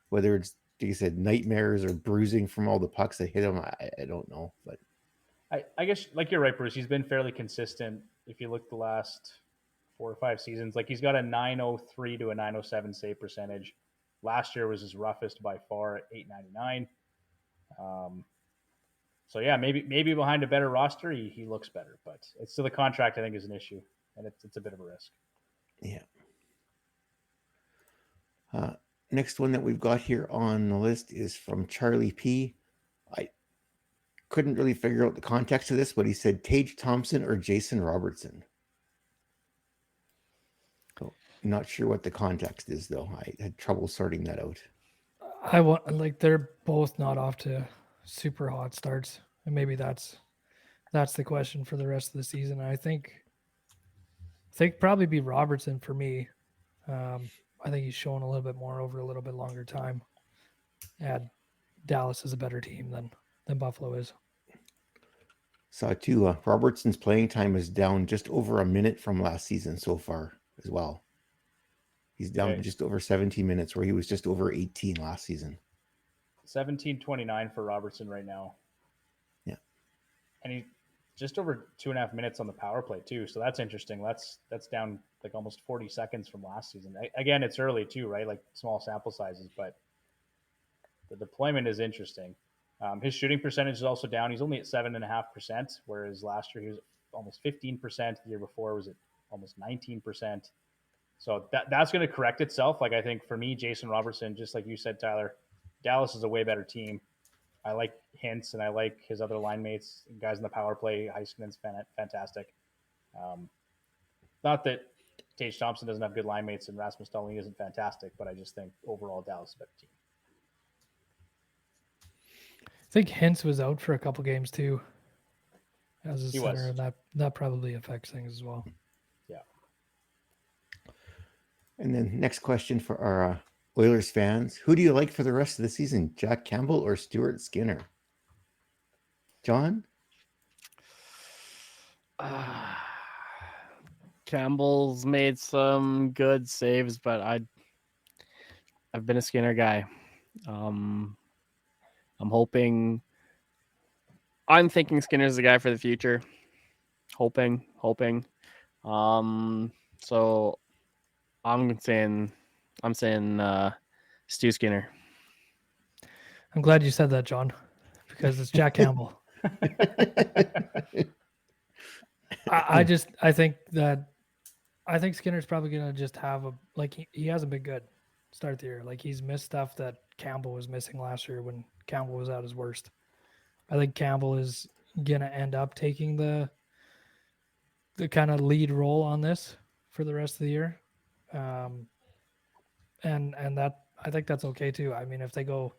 whether it's like you said nightmares or bruising from all the pucks that hit him. I don't know, but I guess like you're right, Bruce. He's been fairly consistent. If you look the last 4 or 5 seasons, like he's got a 903 to a 907 save percentage. Last year was his roughest by far at 899. So yeah, maybe behind a better roster, he looks better, but it's still the contract I think is an issue, and it's a bit of a risk. Yeah. Next one that we've got here on the list is from Charlie P. I couldn't really figure out the context of this, but he said Tage Thompson or Jason Robertson. So, not sure what the context is, though. I had trouble sorting that out. They're both not off to super hot starts, and maybe that's the question for the rest of the season. I think probably be Robertson for me. I think he's shown a little bit more over a little bit longer time. And Dallas is a better team than Buffalo is. Saw too, Robertson's playing time is down just over a minute from last season so far as well. He's down just over 17 minutes where he was just over 18 last season. 17:29 for Robertson right now. Yeah. And he just over 2.5 minutes on the power play too. So that's interesting. That's down like almost 40 seconds from last season. Again, it's early too, right? Like small sample sizes, but the deployment is interesting. His shooting percentage is also down. He's only at 7.5%, whereas last year he was almost 15%. The year before was at almost 19%. So that's going to correct itself. Like I think for me, Jason Robertson, just like you said, Tyler, Dallas is a way better team. I like Hintz and I like his other line mates, guys in the power play. Heiskanen's fantastic. Not that Tage Thompson doesn't have good line mates and Rasmus Dahlin isn't fantastic, but I just think overall Dallas is a better team. I think Hintz was out for a couple games too as a center, and that probably affects things as well. Yeah. And then next question for our Oilers fans. Who do you like for the rest of the season, Jack Campbell or Stuart Skinner? John? Campbell's made some good saves, but I've been a Skinner guy. I'm thinking Skinner's the guy for the future. Hoping. So I'm saying Stu Skinner. I'm glad you said that, John, because it's Jack Campbell. I think Skinner's probably gonna just have he hasn't been good start the year. Like he's missed stuff that Campbell was missing last year when Campbell was at his worst. I think Campbell is gonna end up taking the kind of lead role on this for the rest of the year, and that I think that's okay too. I mean, if they go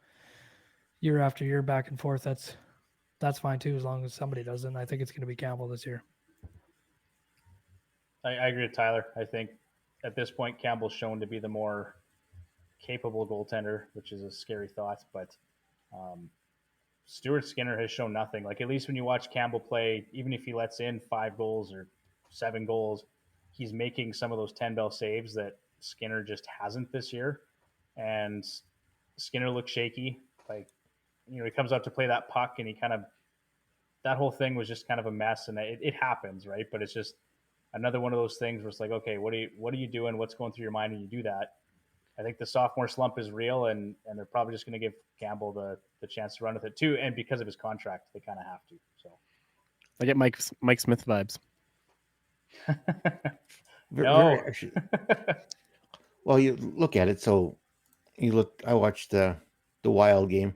year after year back and forth, that's fine too, as long as somebody does. And I think it's going to be Campbell this year. I agree with Tyler. I think at this point, Campbell's shown to be the more capable goaltender, which is a scary thought. But Stuart Skinner has shown nothing. Like, at least when you watch Campbell play, even if he lets in 5 goals or 7 goals, he's making some of those 10-bell saves that Skinner just hasn't this year. And Skinner looks shaky. Like, he comes out to play that puck and he kind of, that whole thing was just kind of a mess. And it happens, right? But it's just another one of those things where it's like, okay, what are you doing? What's going through your mind when you do that? I think the sophomore slump is real, and they're probably just going to give Campbell the chance to run with it too. And because of his contract, they kind of have to. So I get Mike Smith vibes. No. Very, actually. Well, you look at it. So I watched the Wild game,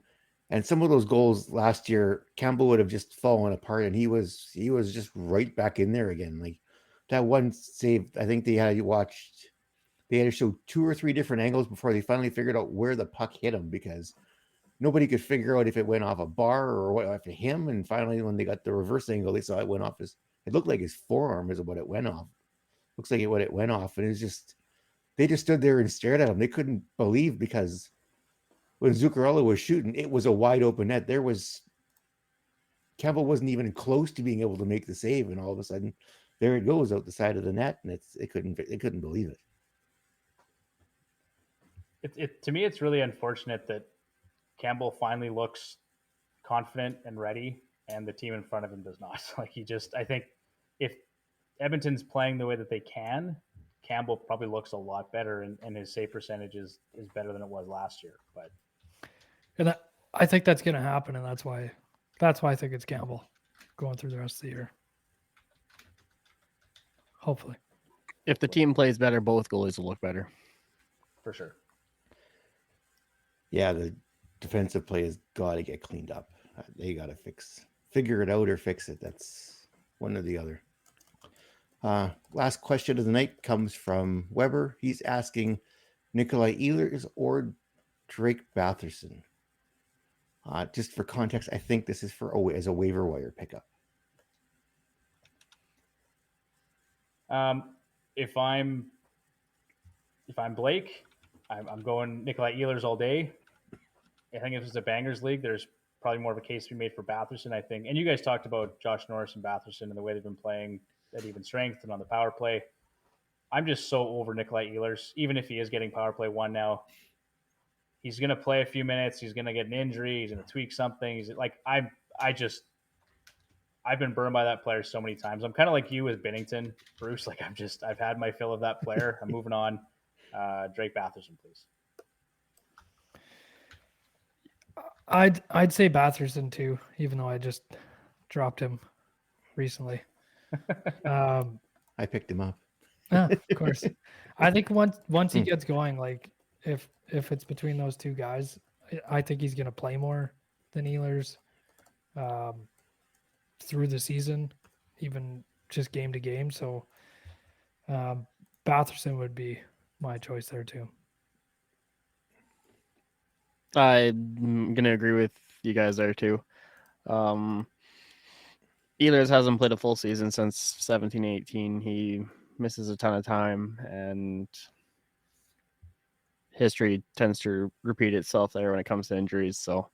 and some of those goals last year, Campbell would have just fallen apart, and he was just right back in there again. Like that one save, I think they had to show 2 or 3 different angles before they finally figured out where the puck hit him, because nobody could figure out if it went off a bar or what off of him. And finally, when they got the reverse angle, they saw it went off it looked like his forearm is what it went off. Looks like it went off. And it was just, they just stood there and stared at him. They couldn't believe, because when Zuccarello was shooting, it was a wide open net. Campbell wasn't even close to being able to make the save. And all of a sudden, there it goes out the side of the net. And they couldn't believe it. To me, it's really unfortunate that Campbell finally looks confident and ready, and the team in front of him does not. Like, I think if Edmonton's playing the way that they can, Campbell probably looks a lot better, and his save percentage is better than it was last year. But and I think that's going to happen, and that's why I think it's Campbell going through the rest of the year. Hopefully, if the team plays better, both goalies will look better. For sure. Yeah, the defensive play has got to get cleaned up. They got to figure it out or fix it. That's one or the other. Last question of the night comes from Weber. He's asking Nikolaj Ehlers or Drake Batherson. Just for context, I think this is as a waiver wire pickup. If I'm Blake, I'm going Nikolaj Ehlers all day. I think if it's a bangers league, there's probably more of a case to be made for Batherson, I think. And you guys talked about Josh Norris and Batherson and the way they've been playing at even strength and on the power play. I'm just so over Nikolaj Ehlers, even if he is getting power play 1 now. He's going to play a few minutes. He's going to get an injury. He's going to tweak something. He's like, I've been burned by that player so many times. I'm kind of like you with Binnington, Bruce. Like, I've had my fill of that player. I'm moving on. Drake Batherson, please. I'd say Batherson too, even though I just dropped him recently. I picked him up. Of course. I think once he gets going, like if it's between those two guys, I think he's going to play more than Ehlers through the season, even just game to game. So Batherson would be my choice there too. I'm going to agree with you guys there too. Ehlers hasn't played a full season since 17-18. He misses a ton of time, and history tends to repeat itself there when it comes to injuries. So,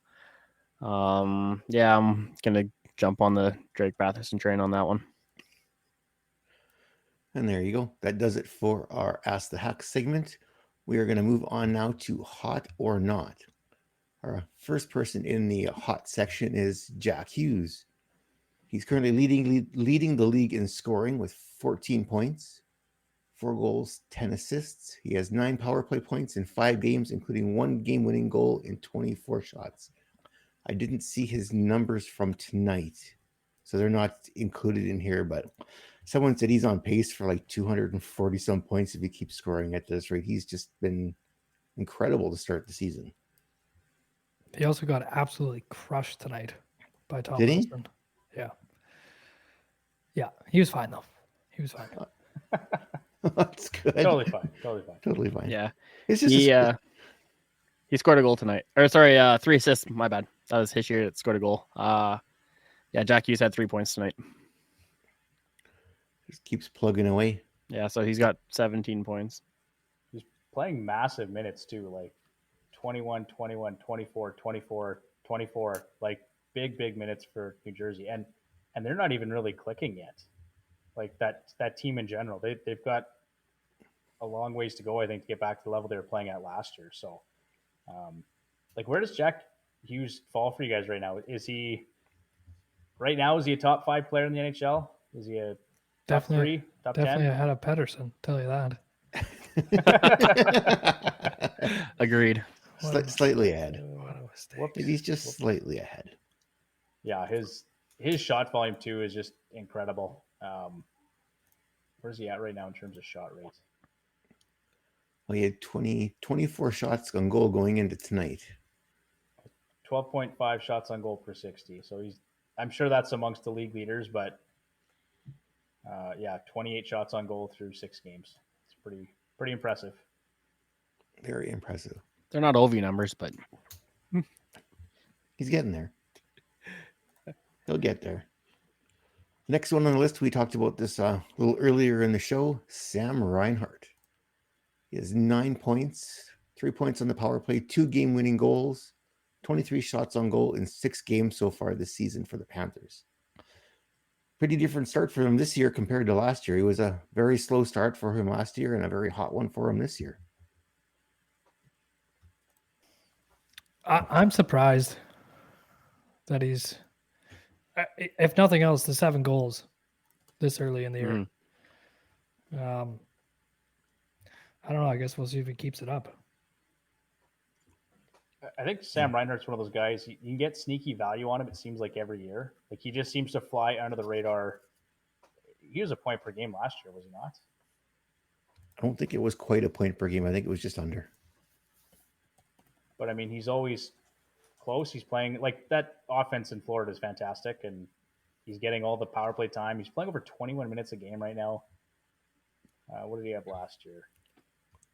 yeah, I'm going to jump on the Drake Batherson train on that one. And there you go. That does it for our Ask the Hack segment. We are going to move on now to Hot or Not. Our first person in the hot section is Jack Hughes. He's currently leading the league in scoring with 14 points, 4 goals, 10 assists. He has 9 power play points in 5 games, including 1 game-winning goal in 24 shots I didn't see his numbers from tonight, so they're not included in here. But someone said he's on pace for like 240 some points if he keeps scoring at this rate. He's just been incredible to start the season. He also got absolutely crushed tonight by Tom Did he? Wilson. Yeah. Yeah. He was fine, though. He was fine. That's good. Totally fine. Totally fine. Totally fine. Yeah. It's just He scored a goal tonight. Or sorry, 3 assists. My bad. That was his year that scored a goal. Yeah, Jack Hughes had 3 points tonight. just keeps plugging away. Yeah, so he's got 17 points. He's playing massive minutes too, like 21, 21, 24, 24, 24, like big minutes for New Jersey. And they're not even really clicking yet. Like that team in general, they've got a long ways to go, I think, to get back to the level they were playing at last year. So, like, where does Jack Hughes fall for you guys right now? Is he a top 5 player in the NHL? Is he a top 3, top 10? Definitely ahead of Batherson, tell you that. Agreed. Slightly ahead. What a mistake. He's just slightly ahead. Yeah, his shot volume too is just incredible. Where's he at right now in terms of shot rate? Well, he had 24 shots on goal going into tonight. 12.5 shots on goal per 60. So I'm sure that's amongst the league leaders, but yeah, 28 shots on goal through 6 games. It's pretty impressive. Very impressive. They're not OV numbers, but He's getting there. He'll get there. Next one on the list, we talked about this a little earlier in the show, Sam Reinhart. He has 9 points, 3 points on the power play, 2 game-winning goals, 23 shots on goal in 6 games so far this season for the Panthers. Pretty different start for him this year compared to last year. It was a very slow start for him last year and a very hot one for him this year. I'm surprised that he's, if nothing else, the 7 goals this early in the year. I don't know. I guess we'll see if he keeps it up. I think Sam Reinhart's one of those guys. You can get sneaky value on him, it seems like, every year. Like, he just seems to fly under the radar. He was a point per game last year, was he not? I don't think it was quite a point per game. I think it was just under. But, I mean, he's always close. He's playing, like, that offense in Florida is fantastic, and he's getting all the power play time. He's playing over 21 minutes a game right now. What did he have last year?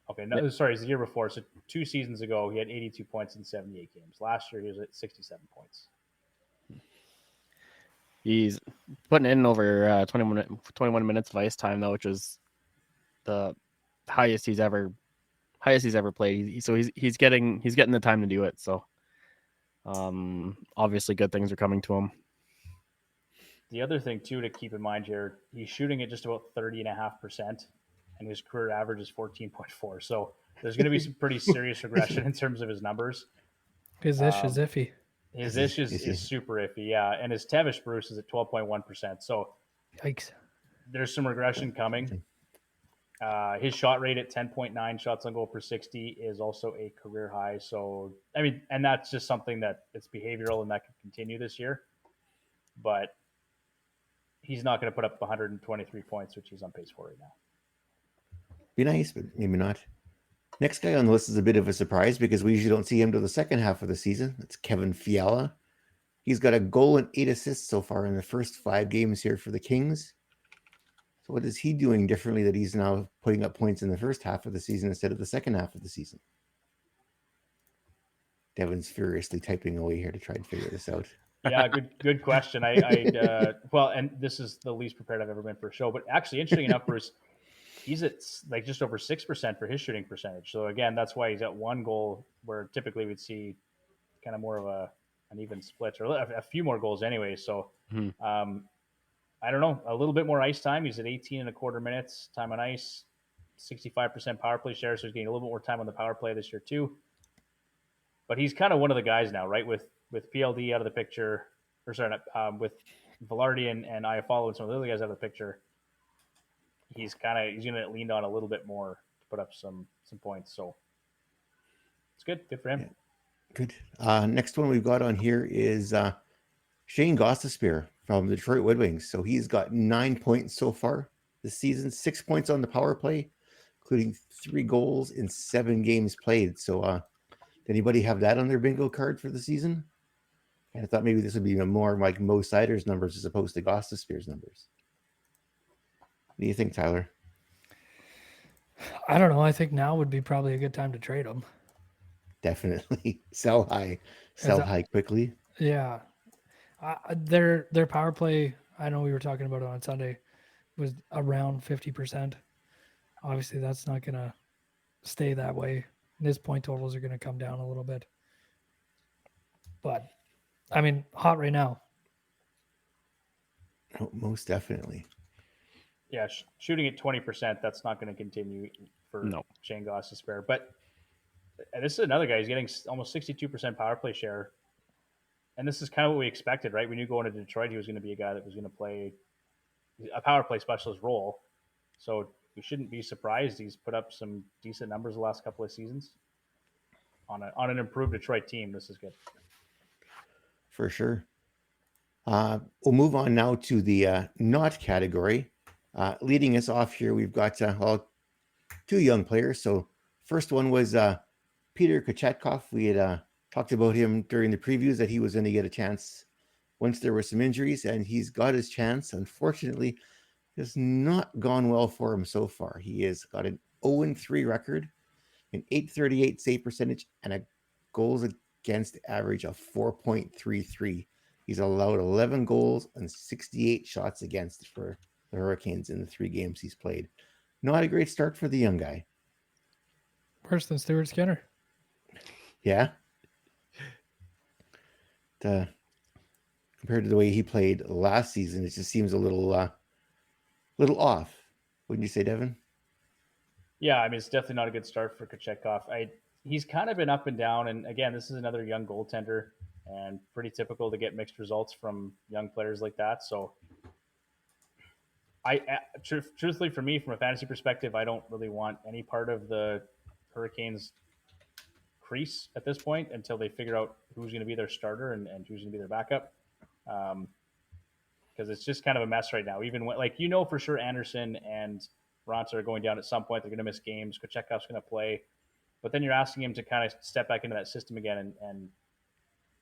Okay, no, sorry, it's the year before. So 2 seasons ago, he had 82 points in 78 games. Last year, he was at 67 points. he's putting in over 21 minutes of ice time, though, which is the highest he's ever played. So he's getting the time to do it. So obviously good things are coming to him. The other thing too to keep in mind here, he's shooting at just about 30.5%, and his career average is 14.4. So there's going to be some pretty serious regression in terms of his numbers. His ish is iffy. His ish is super iffy, yeah, and his Tevish Bruce is at 12.1%. So Yikes. there's some regression coming. His shot rate at 10.9 shots on goal per 60 is also a career high. So, I mean, and that's just something that it's behavioral and that could continue this year. But he's not going to put up 123 points, which he's on pace for right now. Be nice, but maybe not. Next guy on the list is a bit of a surprise because we usually don't see him till the second half of the season. It's Kevin Fiala. He's got a goal and 8 assists so far in the first 5 games here for the Kings. So what is he doing differently that he's now putting up points in the first half of the season instead of the second half of the season? Devin's furiously typing away here to try and figure this out. Yeah, good question. Well, and this is the least prepared I've ever been for a show, but actually, interesting enough, Bruce, he's at like just over 6% for his shooting percentage. So again, that's why he's at 1 goal, where typically we'd see kind of more of an even split, or a few more goals anyway. So I don't know, a little bit more ice time. He's at 18.25 minutes time on ice, 65% power play share, so he's getting a little bit more time on the power play this year too. But he's kind of one of the guys now, right? With PLD out of the picture, or sorry, with Velarde and Iafallo and some of the other guys out of the picture, he's going to get leaned on a little bit more to put up some points. So it's good for him. Good. Next one we've got on here is Shane Gostisbehere from the Detroit Red Wings. So he's got 9 points so far this season, 6 points on the power play, including 3 goals in 7 games played. So did anybody have that on their bingo card for the season? And I thought maybe this would be more like Mo Sider's numbers as opposed to Gostisbehere's numbers. What do you think, Tyler? I don't know. I think now would be probably a good time to trade him. Definitely sell high quickly. Yeah, their power play. I know we were talking about it on Sunday, was around 50%. Obviously, that's not going to stay that way. And his point totals are going to come down a little bit. But I mean, hot right now. Oh, most definitely. Yeah, shooting at 20%, that's not going to continue for Shane Gostisbehere. But this is another guy. He's getting almost 62% power play share. And this is kind of what we expected, right? We knew going to Detroit he was going to be a guy that was going to play a power play specialist role. So we shouldn't be surprised he's put up some decent numbers the last couple of seasons on an improved Detroit team. This is good. For sure. We'll move on now to the not category. Leading us off here, we've got 2 young players. So first one was Peter Kochetkov. We had talked about him during the previews that he was going to get a chance once there were some injuries, and he's got his chance. Unfortunately, it has not gone well for him so far. He has got an 0-3 record, an .838 save percentage, and a goals against average of 4.33. He's allowed 11 goals and 68 shots against for the Hurricanes in the 3 games he's played. Not a great start for the young guy. Worse than Stuart Skinner. Yeah. Compared to the way he played last season, it just seems a little off. Wouldn't you say, Devon? Yeah, I mean, it's definitely not a good start for Kochetkov. He's kind of been up and down. And again, this is another young goaltender, and pretty typical to get mixed results from young players like that. So truthfully, for me, from a fantasy perspective, I don't really want any part of the Hurricanes crease at this point until they figure out who's going to be their starter and who's going to be their backup. Because it's just kind of a mess right now. Even when, for sure Andersson and Ronta are going down at some point. They're going to miss games. Kochetkov's going to play. But then you're asking him to kind of step back into that system again and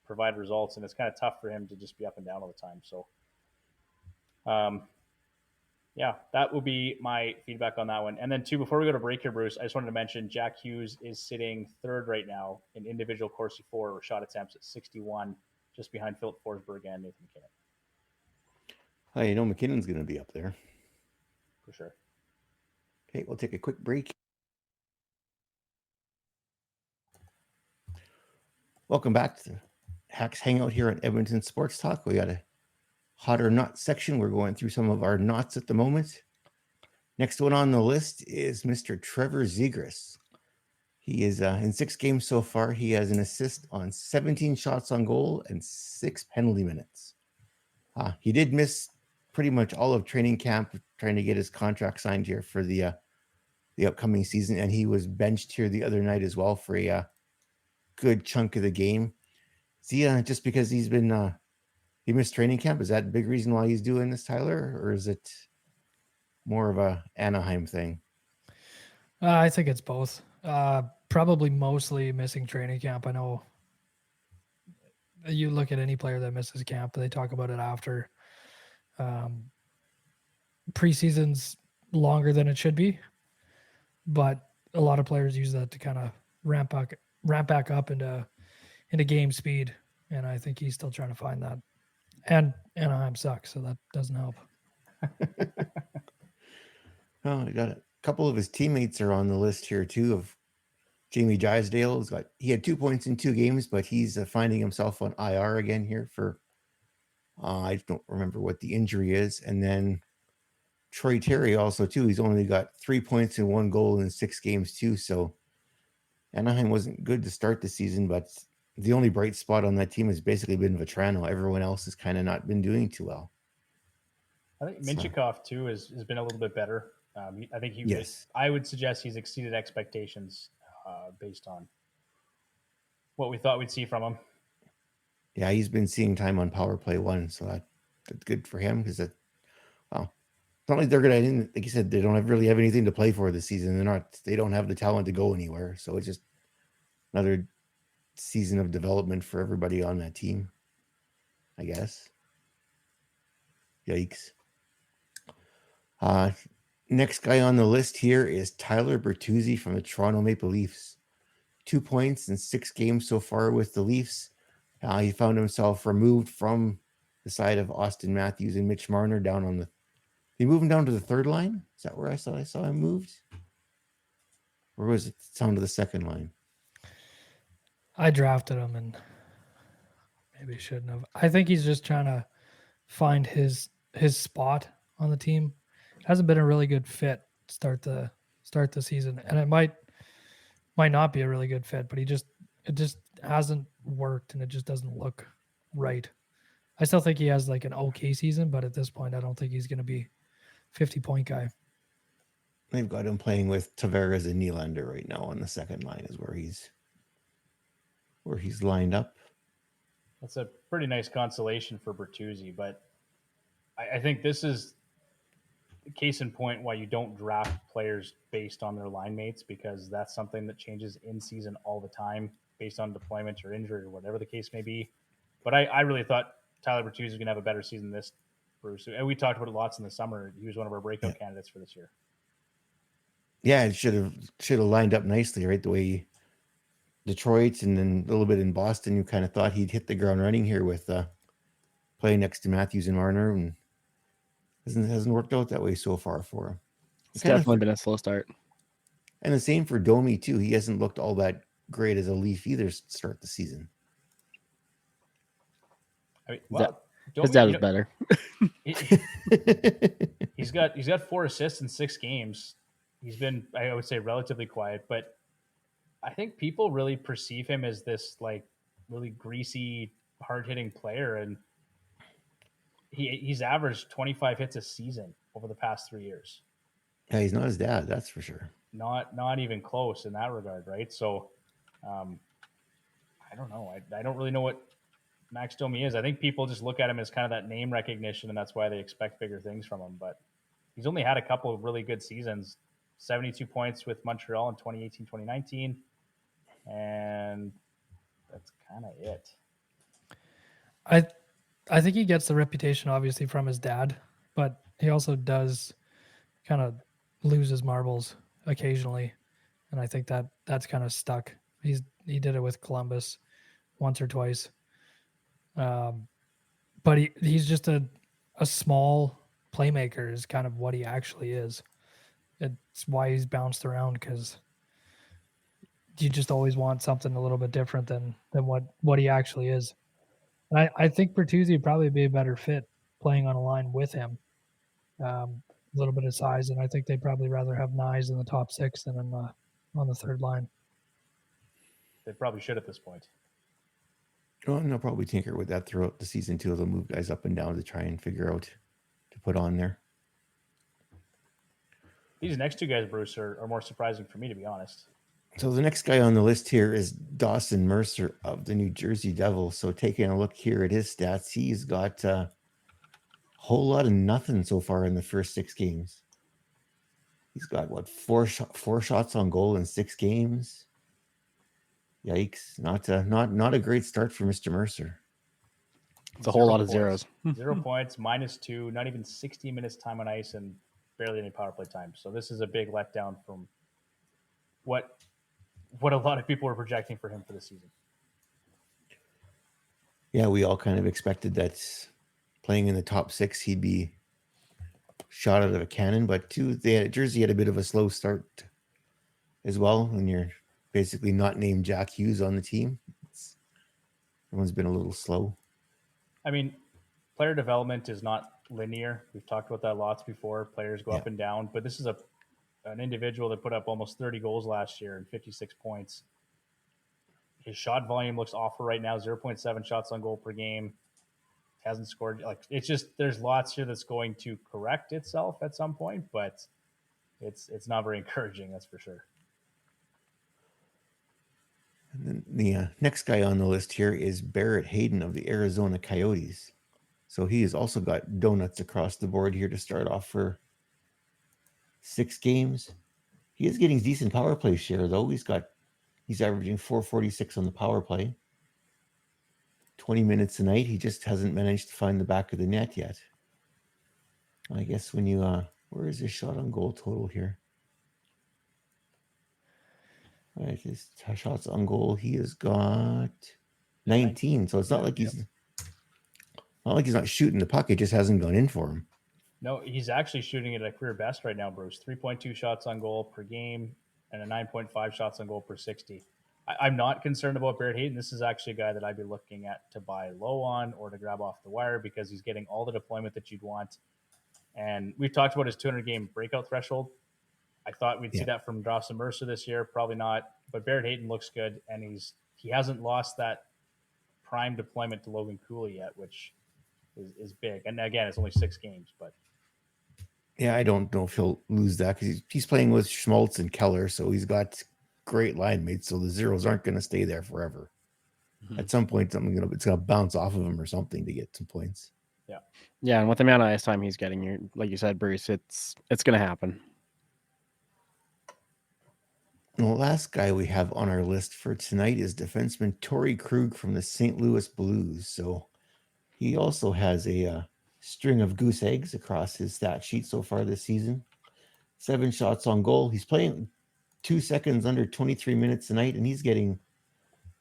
provide results. And it's kind of tough for him to just be up and down all the time. So, yeah, that will be my feedback on that one. And then, before we go to break here, Bruce, I just wanted to mention Jack Hughes is sitting 3rd right now in individual Corsi 4 shot attempts at 61, just behind Philip Forsberg and Nathan McKinnon. McKinnon's going to be up there. For sure. Okay, we'll take a quick break. Welcome back to Hacks Hangout here on Edmonton Sports Talk. We got a hot or not section. We're going through some of our knots at the moment. Next one on the list is Mr. Trevor Zegras. He is in 6 games so far. He has an assist on 17 shots on goal and 6 penalty minutes. He did miss pretty much all of training camp trying to get his contract signed here for the upcoming season, and he was benched here the other night as well for a good chunk of the game. See, just because he's been he missed training camp, is that a big reason why he's doing this, Tyler, or is it more of a Anaheim thing? I think it's both. Probably mostly missing training camp. I know you look at any player that misses camp, they talk about it after. Preseason's longer than it should be, but a lot of players use that to kind of ramp back up into game speed, and I think he's still trying to find that. And Anaheim sucks, so that doesn't help. Oh, I got a couple of his teammates are on the list here too. Of Jamie Drysdale, he had 2 points in 2 games, but he's finding himself on IR again here for I don't remember what the injury is. And then Troy Terry also too. He's only got 3 points and 1 goal in 6 games too. So Anaheim wasn't good to start the season, but the only bright spot on that team has basically been Vetrano. Everyone else has kind of not been doing too well. I think Minchikov too has been a little bit better. I think I would suggest he's exceeded expectations based on what we thought we'd see from him. Yeah, he's been seeing time on power play 1, so that's good for him because well, it's not like they're gonna, like you said, they don't really have anything to play for this season. They don't have the talent to go anywhere. So it's just another season of development for everybody on that team, I guess. Yikes. Next guy on the list here is Tyler Bertuzzi from the Toronto Maple Leafs. 2 points in 6 games so far with the Leafs. He found himself removed from the side of Austin Matthews and Mitch Marner down on the. They moved him down to the third line. Is that where I saw him moved? Or was it down to the second line? I drafted him and maybe shouldn't have. I think he's just trying to find his spot on the team. Hasn't been a really good fit start the season, and it might not be a really good fit, but it just hasn't worked, and it just doesn't look right. I still think he has like an okay season, but at this point, I don't think he's going to be 50-point guy. They've got him playing with Tavares and Nylander right now on the second line is where he's lined up. That's a pretty nice consolation for Bertuzzi, but I think this is case in point why you don't draft players based on their line mates, because that's something that changes in season all the time based on deployment or injury or whatever the case may be. But I really thought Tyler Bertuzzi was going to have a better season this, Bruce. And we talked about it lots in the summer. He was one of our breakout candidates for this year. Yeah, it should have lined up nicely, right? The way Detroit and then a little bit in Boston, you kind of thought he'd hit the ground running here with playing next to Matthews and Marner, and hasn't worked out that way so far for him. It's definitely been a slow start. And the same for Domi too. He hasn't looked all that great as a Leaf either to start the season. I mean, well, his dad was better. He's got 4 assists in 6 games. He's been, I would say, relatively quiet, but I think people really perceive him as this like really greasy, hard-hitting player, and he's averaged 25 hits a season over the past 3 years. Yeah, he's not his dad, that's for sure. Not even close in that regard, right? So, I don't know. I don't really know what Max Domi is. I think people just look at him as kind of that name recognition, and that's why they expect bigger things from him. But he's only had a couple of really good seasons. 72 points with Montreal in 2018-2019, and that's kind of it. I think he gets the reputation obviously from his dad, but he also does kind of lose his marbles occasionally, and I think that's kind of stuck. He did it with Columbus once or twice, but he's just a small playmaker is kind of what he actually is. It's why he's bounced around, because you just always want something a little bit different than what he actually is. And I think Bertuzzi would probably be a better fit playing on a line with him. A little bit of size, and I think they'd probably rather have Nyes in the top 6 than on the third line. They probably should at this point. Well, and they'll probably tinker with that throughout the season too. They'll move guys up and down to try and figure out to put on there. These next 2 guys, Bruce, are more surprising for me, to be honest. So the next guy on the list here is Dawson Mercer of the New Jersey Devils. So taking a look here at his stats, he's got a whole lot of nothing so far in the first 6 games. He's got four shots on goal in 6 games. Yikes! Not a great start for Mr. Mercer. It's a whole lot of zeros. 0 points, -2, not even 60 minutes time on ice, and barely any power play time. So this is a big letdown from what a lot of people were projecting for him for the season. Yeah, we all kind of expected that playing in the top 6, he'd be shot out of a cannon. But Jersey had a bit of a slow start as well, and you're basically not named Jack Hughes on the team. Everyone's been a little slow. I mean, player development is not linear. We've talked about that lots before. Players go up and down, but this is an individual that put up almost 30 goals last year and 56 points. His shot volume looks awful right now, 0.7 shots on goal per game. Hasn't scored. Like, it's just, there's lots here that's going to correct itself at some point, but it's not very encouraging, that's for sure. And then The next guy on the list here is Barrett Hayden of the Arizona Coyotes. So he has also got donuts across the board here to start off for 6 games. He is getting decent power play share, though. He's averaging 446 on the power play. 20 minutes a night. He just hasn't managed to find the back of the net yet. I guess when you where is his shot on goal total here? All right, his shots on goal, he has got 19. So it's not like he's not shooting the puck. It just hasn't gone in for him. No, he's actually shooting it at career best right now, Bruce. 3.2 shots on goal per game and a 9.5 shots on goal per 60. I'm not concerned about Barrett Hayden. This is actually a guy that I'd be looking at to buy low on or to grab off the wire because he's getting all the deployment that you'd want. And we've talked about his 200-game breakout threshold. I thought we'd see that from Dawson Mercer this year. Probably not. But Barrett Hayden looks good, and he hasn't lost that prime deployment to Logan Cooley yet, which is big. And again, it's only 6 games, but yeah, I don't know if he'll lose that because he's playing with Schmaltz and Keller, so he's got great line mates. So the zeros aren't going to stay there forever. Mm-hmm. At some point, it's going to bounce off of him or something to get some points. Yeah, and with the amount of ice time he's getting, like you said, Bruce, it's going to happen. The last guy we have on our list for tonight is defenseman Torey Krug from the St. Louis Blues. So he also has a string of goose eggs across his stat sheet so far this season. 7 shots on goal. He's playing 2 seconds under 23 minutes a night, and he's getting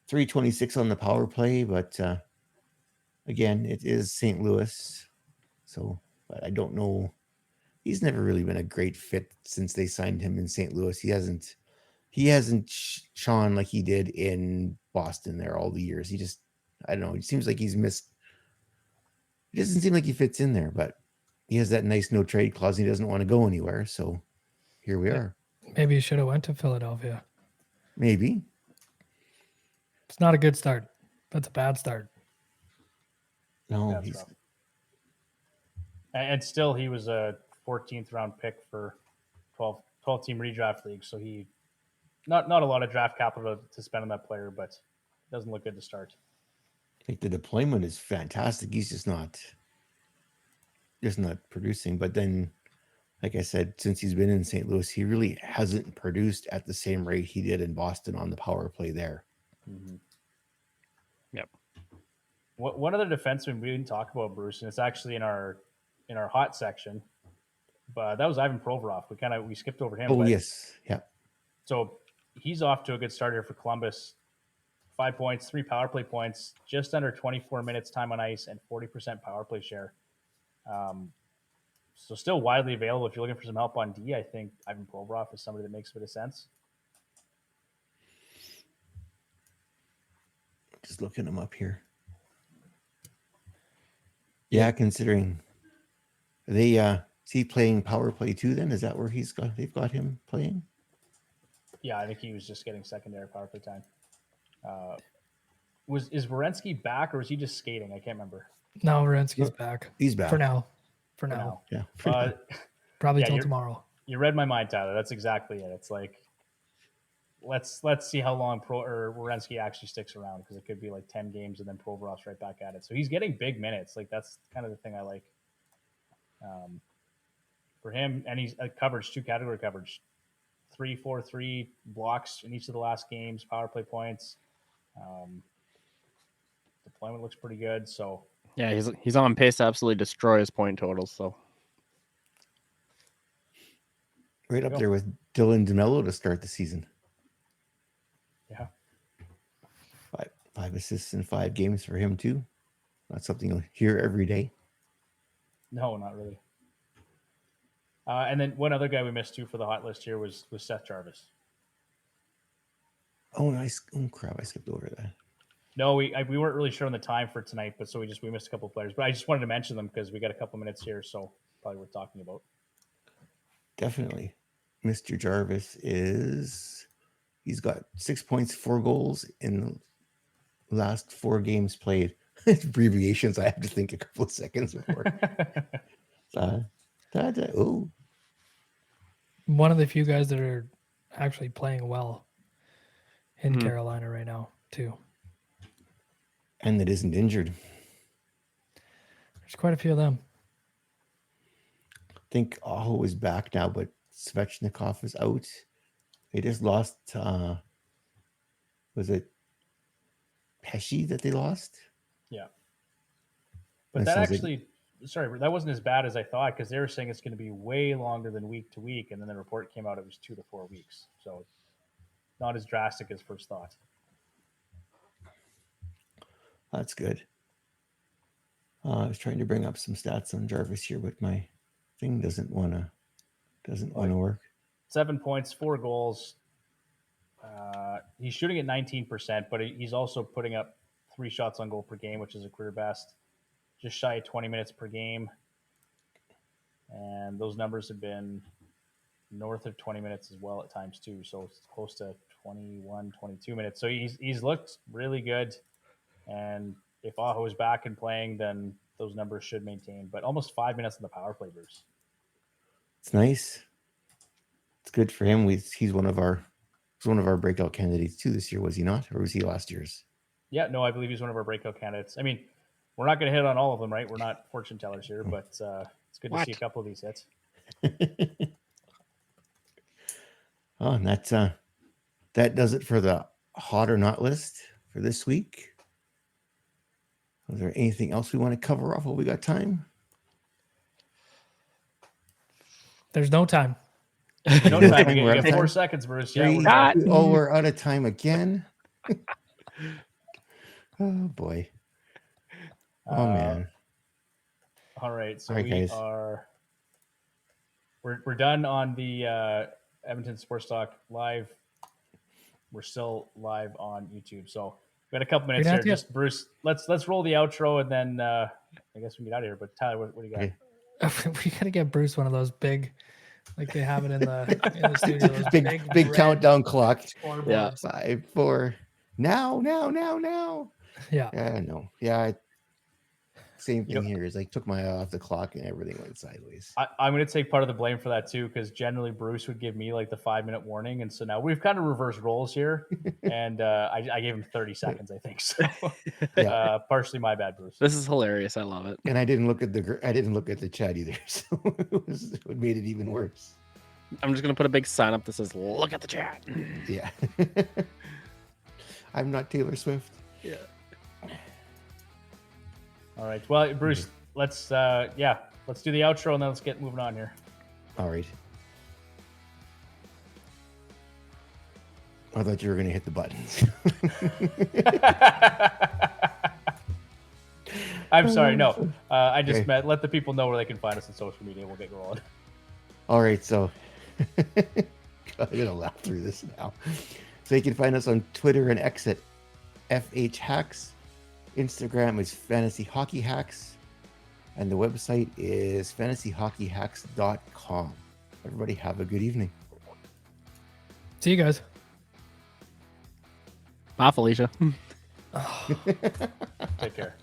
326 on the power play. But again, it is St. Louis. So, but I don't know. He's never really been a great fit since they signed him in St. Louis. He hasn't shone like he did in Boston there all the years. I don't know. It seems like he's missed. It doesn't seem like he fits in there, but he has that nice no trade clause. And he doesn't want to go anywhere. So here we are. Maybe he should have went to Philadelphia. Maybe. It's not a good start. That's a bad start. No, and still he was a 14th round pick for 12 team redraft league. So he not a lot of draft capital to spend on that player, but it doesn't look good to start. I think the deployment is fantastic. He's just not producing. But then, like I said, since he's been in St. Louis, he really hasn't produced at the same rate he did in Boston on the power play there. Mm-hmm. Yep. One other defenseman we didn't talk about, Bruce, and it's actually in our hot section, but that was Ivan Provorov. We skipped over him. Oh, yes. Yeah. So he's off to a good start here for Columbus. 5 points, 3 power play points, just under 24 minutes time on ice, and 40% power play share. So still widely available. If you're looking for some help on D, I think Ivan Provorov is somebody that makes a bit of sense. Just looking him up here. Yeah, considering is he playing power play too then? Is that where they've got him playing? Yeah, I think he was just getting secondary power play time. Is Werenski back or was he just skating? I can't remember. No, Werenski's back. He's back. For now. Yeah. Probably till tomorrow. You read my mind, Tyler. That's exactly it. It's like, let's see how long Werenski actually sticks around, because it could be like 10 games and then Provorov's right back at it. So he's getting big minutes. Like, that's kind of the thing I like for him. And he's coverage, 2 category coverage, 3-4-3 blocks in each of the last games, power play points. Deployment looks pretty good. So yeah, he's on pace to absolutely destroy his point totals. So right up there with Dylan DeMello to start the season. Yeah. 5 assists in 5 games for him too. Not something you'll hear every day. No, not really. And then one other guy we missed too for the hot list here was Seth Jarvis. Oh, nice. Oh crap! I skipped over that. No, we weren't really sure on the time for tonight, but so we missed a couple of players. But I just wanted to mention them because we got a couple minutes here, so probably worth talking about. Definitely, Mr. Jarvis he's got 6 points, 4 goals in the last 4 games played. Abbreviations. I have to think a couple of seconds before. One of the few guys that are actually playing well in Carolina right now, too. And that isn't injured. There's quite a few of them. I think Aho is back now, but Svechnikov is out. They just lost, was it Pesci that they lost? Yeah. But That that sounds like- actually, sorry, that wasn't as bad as I thought because they were saying it's going to be way longer than week to week. And then the report came out it was 2 to 4 weeks. So not as drastic as first thought. That's good. I was trying to bring up some stats on Jarvis here, but my thing doesn't want to work. 7 points, 4 goals. He's shooting at 19%, but he's also putting up 3 shots on goal per game, which is a career best. Just shy of 20 minutes per game. And those numbers have been north of 20 minutes as well at times too. So it's close to 21, 22 minutes. So he's looked really good. And if Aho is back and playing, then those numbers should maintain. But almost 5 minutes on the power play, Bruce. It's nice. It's good for him. He's one of our breakout candidates too this year, was he not? Or was he last year's? Yeah, no, I believe he's one of our breakout candidates. I mean, we're not going to hit on all of them, right? We're not fortune tellers here, but it's good to see a couple of these hits. Oh, and that does it for the hot or not list for this week. Is there anything else we want to cover off while we got time? There's no time. No time. You have 4 seconds, Bruce. Yeah, we're out of time again. Oh boy. Oh man. All right. So all right, we're done on the Edmonton Sports Talk live. We're still live on YouTube. So we got a couple minutes here. Just Bruce, let's roll the outro and then I guess we can get out of here. But Tyler, what do you got? Okay. We gotta get Bruce one of those big, like they have it in the studio. Those big countdown clock. Yeah. 5, 4. Now. Yeah. Yeah, no. Yeah. Same thing here. Is I took my eye off the clock and everything went sideways. I'm going to take part of the blame for that too, because generally Bruce would give me like the 5-minute warning, and so now we've kind of reversed roles here, and I gave him 30 seconds, I think. So partially my bad, Bruce. This is hilarious. I love it. And I didn't look at the chat either, so it made it even worse. I'm just gonna put a big sign up that says "Look at the chat." Yeah. I'm not Taylor Swift. Yeah. All right. Well, Bruce, let's do the outro and then let's get moving on here. All right. I thought you were going to hit the buttons. I'm sorry. No, I just meant let the people know where they can find us on social media. We'll get rolling. All right. So I'm going to laugh through this now. So you can find us on Twitter and X at FH Hacks. Instagram is Fantasy Hockey Hacks, and the website is fantasyhockeyhacks.com. Everybody have a good evening. See you guys. Bye, Felicia. Take care.